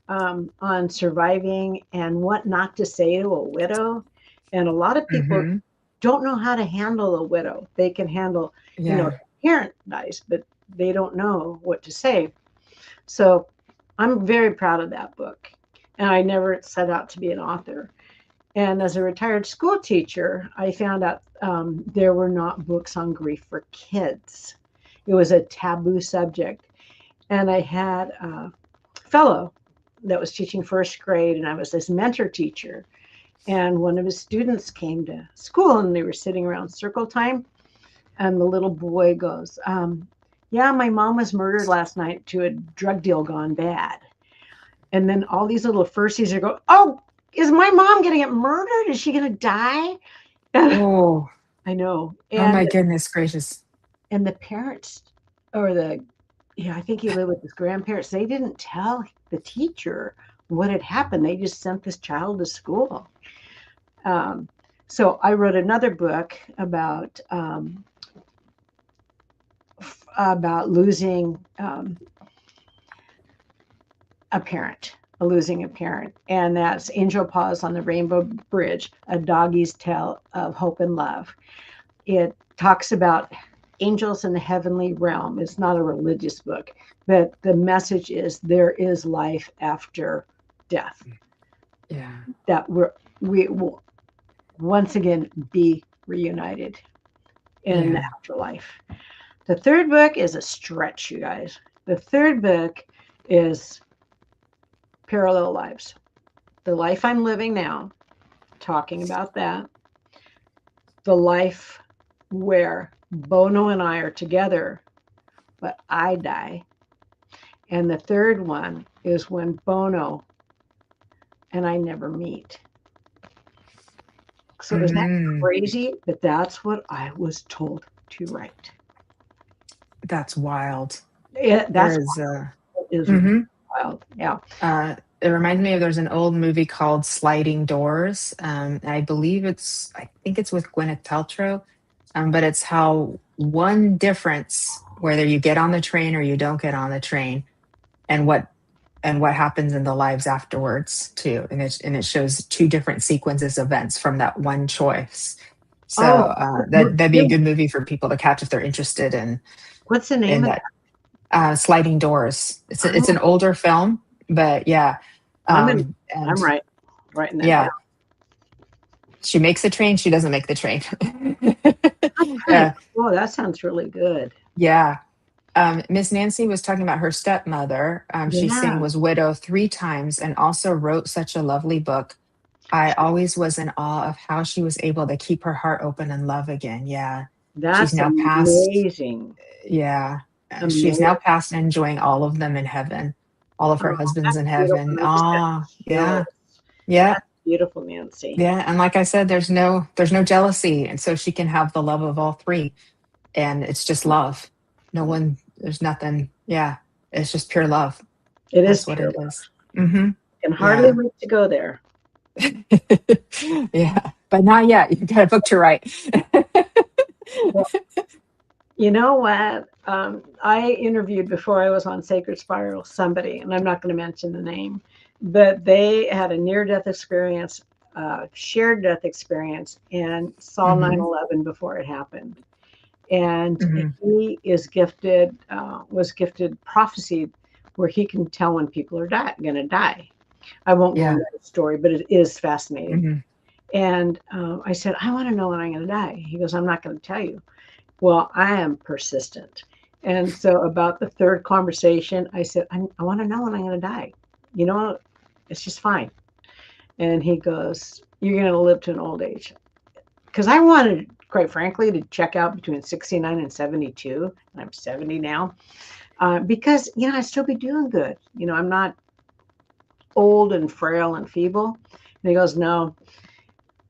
on surviving and what not to say to a widow. And a lot of people Hmm. don't know how to handle a widow. They can handle, Yeah. a parent dies, but they don't know what to say. So I'm very proud of that book. And I never set out to be an author. And as a retired school teacher, I found out there were not books on grief for kids. It was a taboo subject. And I had a fellow that was teaching first grade, and I was his mentor teacher. And one of his students came to school, and they were sitting around circle time. And the little boy goes, yeah, my mom was murdered last night to a drug deal gone bad. And then all these little firsties are going, oh, is my mom going to get murdered? Is she going to die? Oh, I know. oh my goodness gracious. And the parents, or I think he lived with his grandparents. They didn't tell the teacher what had happened. They just sent this child to school. So I wrote another book about losing losing a parent, and that's Angel Paws on the Rainbow Bridge, a doggy's tale of hope and love. It talks about angels in the heavenly realm. It's not a religious book, but the message is there is life after death. Yeah. That we will once again be reunited in the afterlife. The third book is a stretch, you guys. The third book is Parallel Lives. The life I'm living now, talking about that. The life where Bono and I are together, but I die. And the third one is when Bono and I never meet. So is that crazy? But that's what I was told to write. That's wild. That's wild. Yeah. It reminds me of there's an old movie called Sliding Doors. I think it's with Gwyneth Paltrow. But it's how one difference, whether you get on the train or you don't get on the train, and what happens in the lives afterwards too. And it shows two different sequences of events from that one choice. So that'd be a good movie for people to catch if they're interested in. What's the name of that? Sliding Doors. It's an older film, but yeah. I'm writing that down. She makes the train. She doesn't make the train. Yeah. Oh, that sounds really good. Yeah. Miss Nancy was talking about her stepmother. She was widowed 3 times and also wrote such a lovely book. I always was in awe of how she was able to keep her heart open and love again. Yeah. That's amazing. Yeah. She's now passed and enjoying all of them in heaven. All of her husbands in heaven. Oh, yeah. Yeah. That's beautiful, Nancy. Yeah. And like I said, there's no jealousy. And so she can have the love of all 3. And it's just love. There's nothing. Yeah. It's just pure love. That's what it is. Mm-hmm. Can hardly wait to go there. Yeah. But not yet. You've got a book to write. Well, you know what? I interviewed before I was on Sacred Spiral somebody, and I'm not going to mention the name, but they had a near-death experience, shared death experience, and saw 9/11 before it happened. And he is was gifted prophecy where he can tell when people are going to die. I won't go into that story, but it is fascinating. And I said, I want to know when I'm going to die. He goes, I'm not going to tell you. Well, I am persistent. And so about the third conversation, I said, I want to know when I'm going to die. You know, it's just fine. And he goes, you're going to live to an old age. Because I wanted, quite frankly, to check out between 69 and 72. And I'm 70 now. Because, I'd still be doing good. I'm not old and frail and feeble? And he goes, no.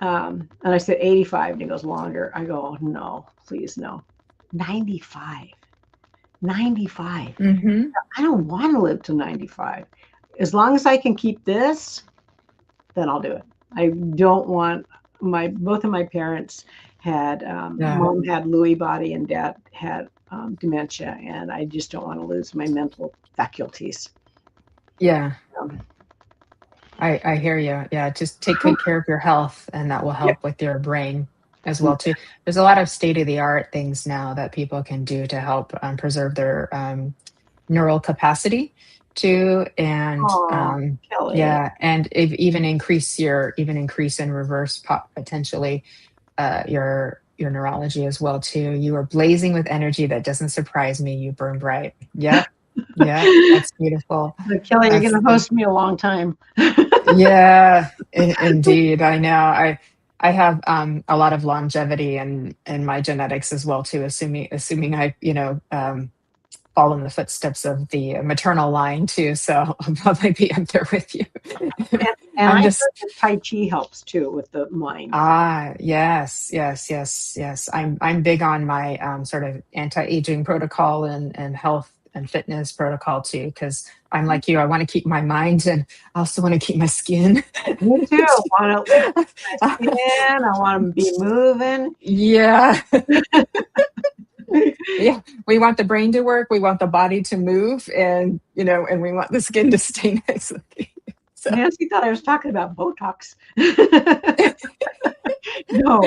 And I said, 85. And he goes, longer. I go, oh, no, please, no. 95. 95. Mm-hmm. I don't want to live to 95. As long as I can keep this, then I'll do it. I don't want both of my parents had, mom had Lewy body and dad had dementia, and I just don't want to lose my mental faculties. Yeah. Um, I hear you. Yeah, just take good care of your health, and that will yeah. help with your brain as well too. There's a lot of state of the art things now that people can do to help preserve their neural capacity too, and Oh, Kelly. yeah, and even increase and reverse potentially your neurology as well too. You are blazing with energy. That doesn't surprise me. You burn bright. Yep. Yeah, that's beautiful. But Kelly, you're That's going to host me a long time. yeah, indeed. I know. I have a lot of longevity in my genetics as well too. Assuming I follow in the footsteps of the maternal line too. So I'll probably be up there with you. And I'm I heard just that Tai Chi helps too with the mind. yes. I'm big on my sort of anti-aging protocol and health and fitness protocol too, because I'm like you. I want to keep my mind, and I also want to keep my skin. Me too. I want to lift my skin. I want to be moving. Yeah. Yeah, we want the brain to work, we want the body to move, and and we want the skin to stay nice looking. So Nancy thought I was talking about Botox. No.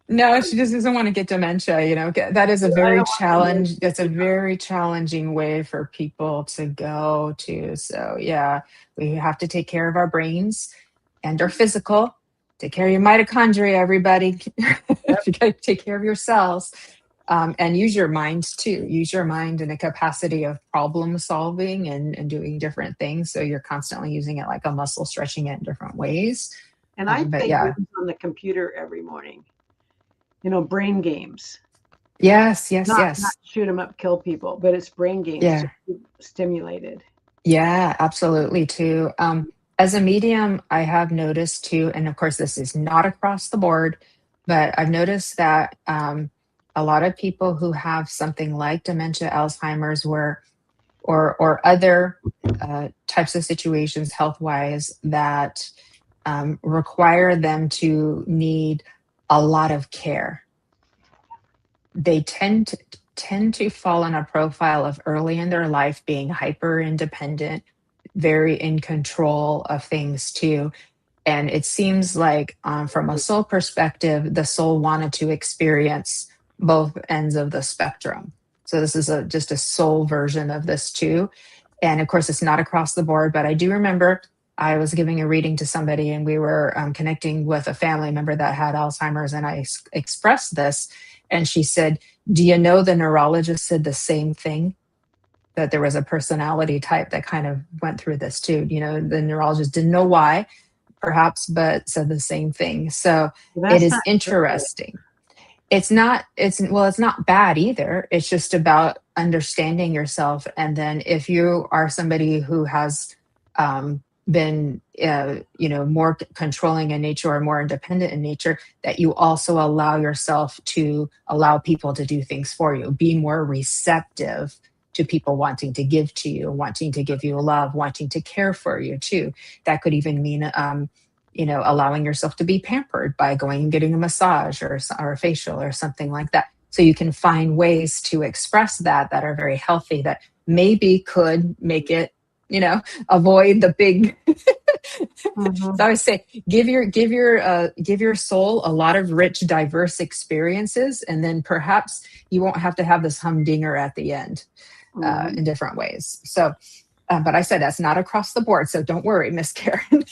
no, she just doesn't want to get dementia. That is a I very don't want challenge. That's a very challenging way for people to go to. So yeah, we have to take care of our brains and our physical. Take care of your mitochondria, everybody. You got to take care of your cells. And use your mind too. Use your mind in a capacity of problem solving and doing different things. So you're constantly using it like a muscle, stretching it in different ways. And I But play yeah, games on the computer every morning. Brain games. yes, Not shoot 'em up, kill people, but it's brain games to yeah, be stimulated. yeah, absolutely too. As a medium, I have noticed too, and of course, this is not across the board, but I've noticed that a lot of people who have something like dementia, Alzheimer's, or other types of situations health wise that require them to need a lot of care. They tend to fall on a profile of early in their life being hyper independent, very in control of things too. And it seems like, from a soul perspective, the soul wanted to experience both ends of the spectrum. So this is just a soul version of this too. And of course, it's not across the board, but I do remember I was giving a reading to somebody, and we were connecting with a family member that had Alzheimer's, and I expressed this, and she said, "Do you know the neurologist said the same thing? That there was a personality type that kind of went through this too. The neurologist didn't know why, perhaps, but said the same thing. So Well, it that's is not good. interesting. It's not bad either. It's just about understanding yourself. And then if you are somebody who has been more controlling in nature or more independent in nature, that you also allow yourself to allow people to do things for you, be more receptive to people wanting to give to you, wanting to give you love, wanting to care for you too. That could even mean allowing yourself to be pampered by going and getting a massage or a facial or something like that. So you can find ways to express that are very healthy, that maybe could make it, avoid the big. Mhm. So I would say give your soul a lot of rich, diverse experiences, and then perhaps you won't have to have this humdinger at the end in different ways. So, but I said that's not across the board, so don't worry, Miss Karen.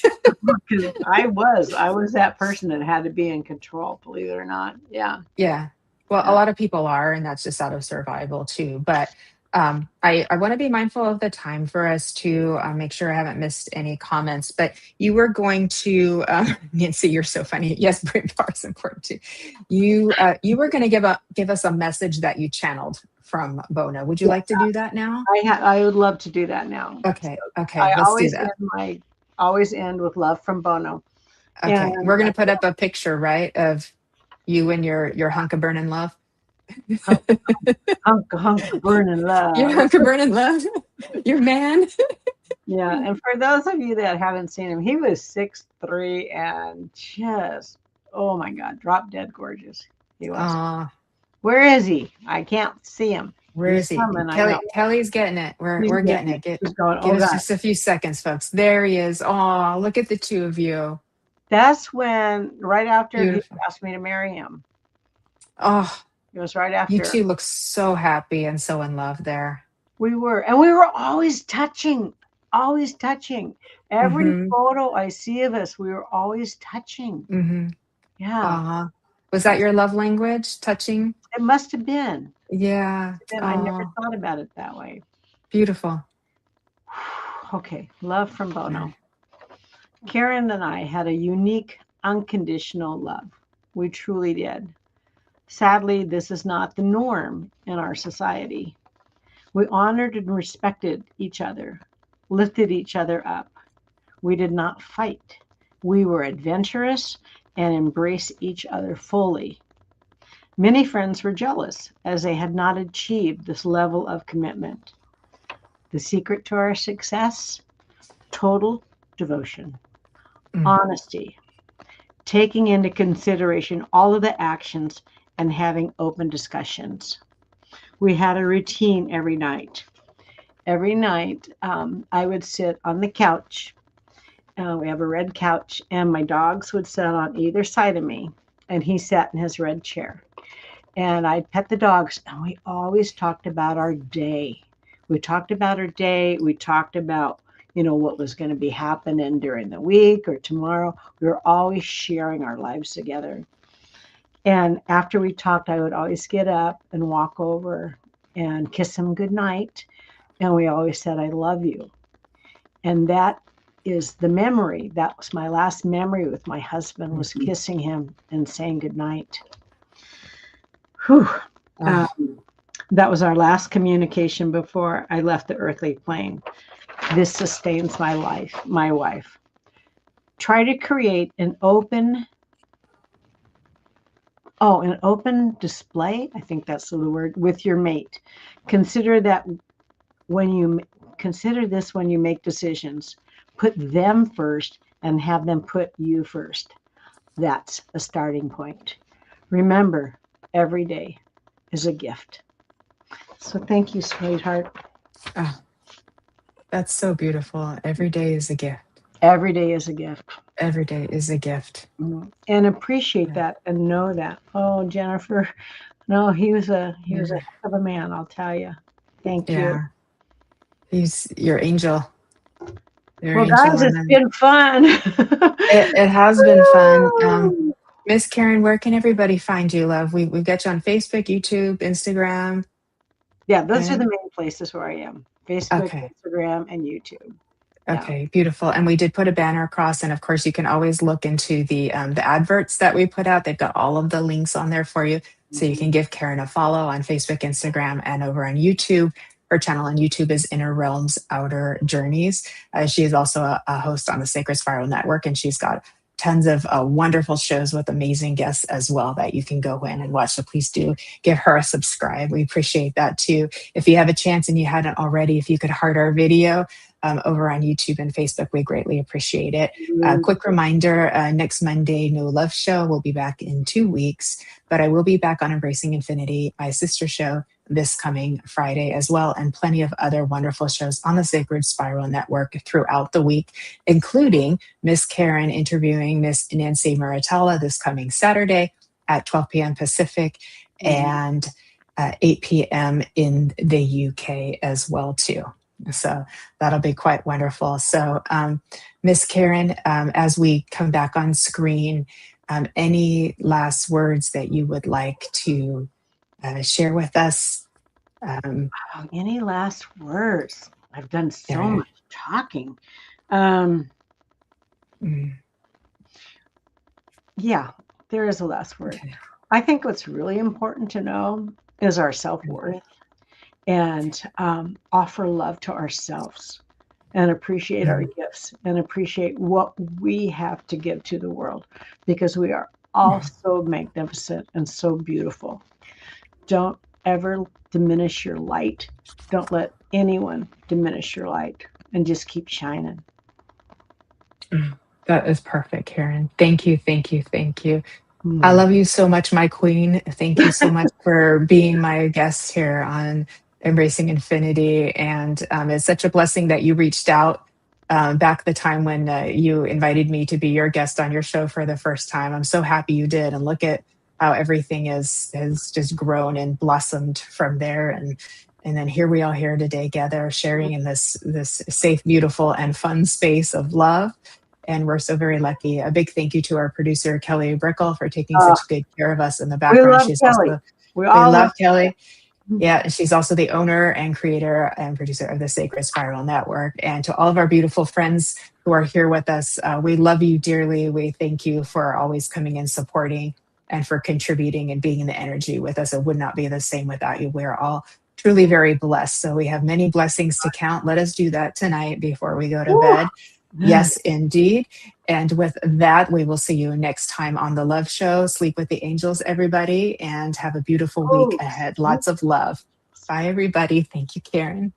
I was that person that had to be in control, believe it or not. Yeah. Yeah. Well, a Yeah. lot of people are, and that's just out of survival too. But I want to be mindful of the time for us to make sure I haven't missed any comments, but you were going to, Nancy, you're so funny. Yes, brain power is important too. You were going to give us a message that you channeled from Bona. Would you Yeah, like to do that now? I would love to do that now. Okay, I okay, let's do that. always end with love from Bono. Okay, And we're going to put up a picture, right, of you and your hunk of burning love. hunk burning Your love. hunk of burning love. Your man. Yeah, and for those of you that haven't seen him, he was 6'3" and just, oh my God, drop dead gorgeous. He was. Aw, Where is he? I can't see him. where He's is he? coming, I know. Kelly's getting it. He's We're getting getting it. it. He's going, Give oh us God. just a few seconds, folks. There he is. Oh, look at the two of you. That's when, right after he Beautiful. asked me to marry him. Oh, It was right you after. two look so happy and so in love there. We were, and we were always touching, always touching. Every Mm-hmm. photo I see of us, we were always touching. Mm-hmm. Yeah. Was that your love language? Touching? It must have been. Yeah. And I never thought about it that way. Beautiful. Okay. Love from Bono. Karen and I had a unique, unconditional love. We truly did. Sadly, this is not the norm in our society. We honored and respected each other, lifted each other up. We did not fight. We were adventurous and embraced each other fully. Many friends were jealous as they had not achieved this level of commitment. The secret to our success? Total devotion, honesty, taking into consideration all of the actions and having open discussions. We had a routine every night. Every night, I would sit on the couch. We have a red couch, and my dogs would sit on either side of me, and he sat in his red chair. And I'd pet the dogs, and we always talked about our day. We talked about our day. We talked about, what was going to be happening during the week or tomorrow. We were always sharing our lives together. And after we talked, I would always get up and walk over and kiss him goodnight. And we always said, I love you. And that is the memory. That was my last memory with my husband, was kissing him and saying goodnight. Whew. That was our last communication before I left the earthly plane. This sustains my life, my wife. Try to create an open display. I think that's the word, with your mate. Consider this when you make decisions. Put them first and have them put you first. That's a starting point. Remember, every day is a gift. So thank you, sweetheart. Oh, that's so beautiful. Every day is a gift. Every day is a gift. Every day is a gift. And appreciate that and know that. Oh, Jennifer, no, he was a heck of a man, I'll tell you. Thank you. He's your angel. Well, guys, it's been fun. It has been fun. Miss Karen, where can everybody find you, love? We've got you on Facebook, YouTube, Instagram. Yeah, those are the main places where I am. Facebook, Instagram, and YouTube. Okay, beautiful. And we did put a banner across, and of course, you can always look into the adverts that we put out. They've got all of the links on there for you, so you can give Karen a follow on Facebook, Instagram, and over on YouTube. Her channel on YouTube is Inner Realms, Outer Journeys. She is also a host on the Sacred Spiral Network, and she's got tons of wonderful shows with amazing guests as well that you can go in and watch. So please do give her a subscribe. We appreciate that too. If you have a chance and you hadn't already, if you could heart our video over on YouTube and Facebook, we greatly appreciate it. Quick reminder, next Monday, No Love Show. We'll be back in 2 weeks, but I will be back on Embracing Infinity, my sister show, this coming Friday as well, and plenty of other wonderful shows on the Sacred Spiral Network throughout the week, including Miss Karen interviewing Miss Nancy Muratalla this coming Saturday at 12 p.m. Pacific and 8 p.m. in the UK as well too. So that'll be quite wonderful. So Miss Karen, as we come back on screen, any last words that you would like to share with us? Oh, any last words? I've done so Yeah. much talking. Um, Mm, yeah, there is a last word. okay. I think what's really important to know is our self-worth, and offer love to ourselves, and appreciate our Mm, gifts, and appreciate what we have to give to the world, because we are all mm. so magnificent and so beautiful. Don't ever diminish your light. Don't let anyone diminish your light, and just keep shining. That is perfect, Karen. Thank you, thank you, thank you. I Hmm. love you so much, my queen. Thank you so much for being my guest here on Embracing Infinity. And it's such a blessing that you reached out back the time when you invited me to be your guest on your show for the first time. I'm so happy you did. And look at how everything has just grown and blossomed from there. And then here we are here today together, sharing in this safe, beautiful, and fun space of love. And we're so very lucky. A big thank you to our producer, Kelly Brickle, for taking Uh, such good care of us in the we background. love She's Kelly. also, We we all love love Kelly. Kelly. Yeah, and she's also the owner and creator and producer of the Sacred Spiral Network. And to all of our beautiful friends who are here with us, we love you dearly. We thank you for always coming and supporting and for contributing and being in the energy with us. It would not be the same without you. We're all truly very blessed. So we have many blessings to count. Let us do that tonight before we go to Woo. bed. Yes, indeed. And with that, we will see you next time on The Love Show. Sleep with the angels, everybody, and have a beautiful week Oh, ahead. Lots of love. Bye, everybody. Thank you, Karen.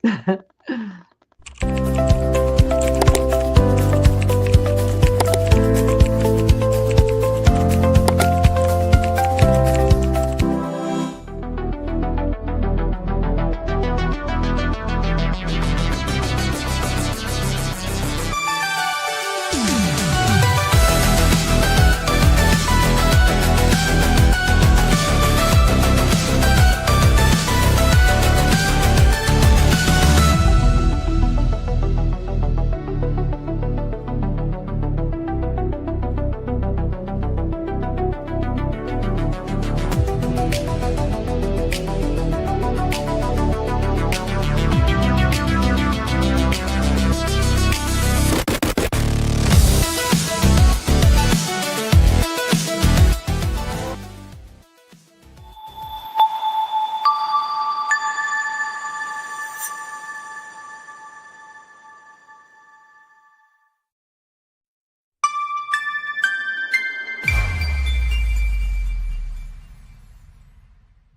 sweet.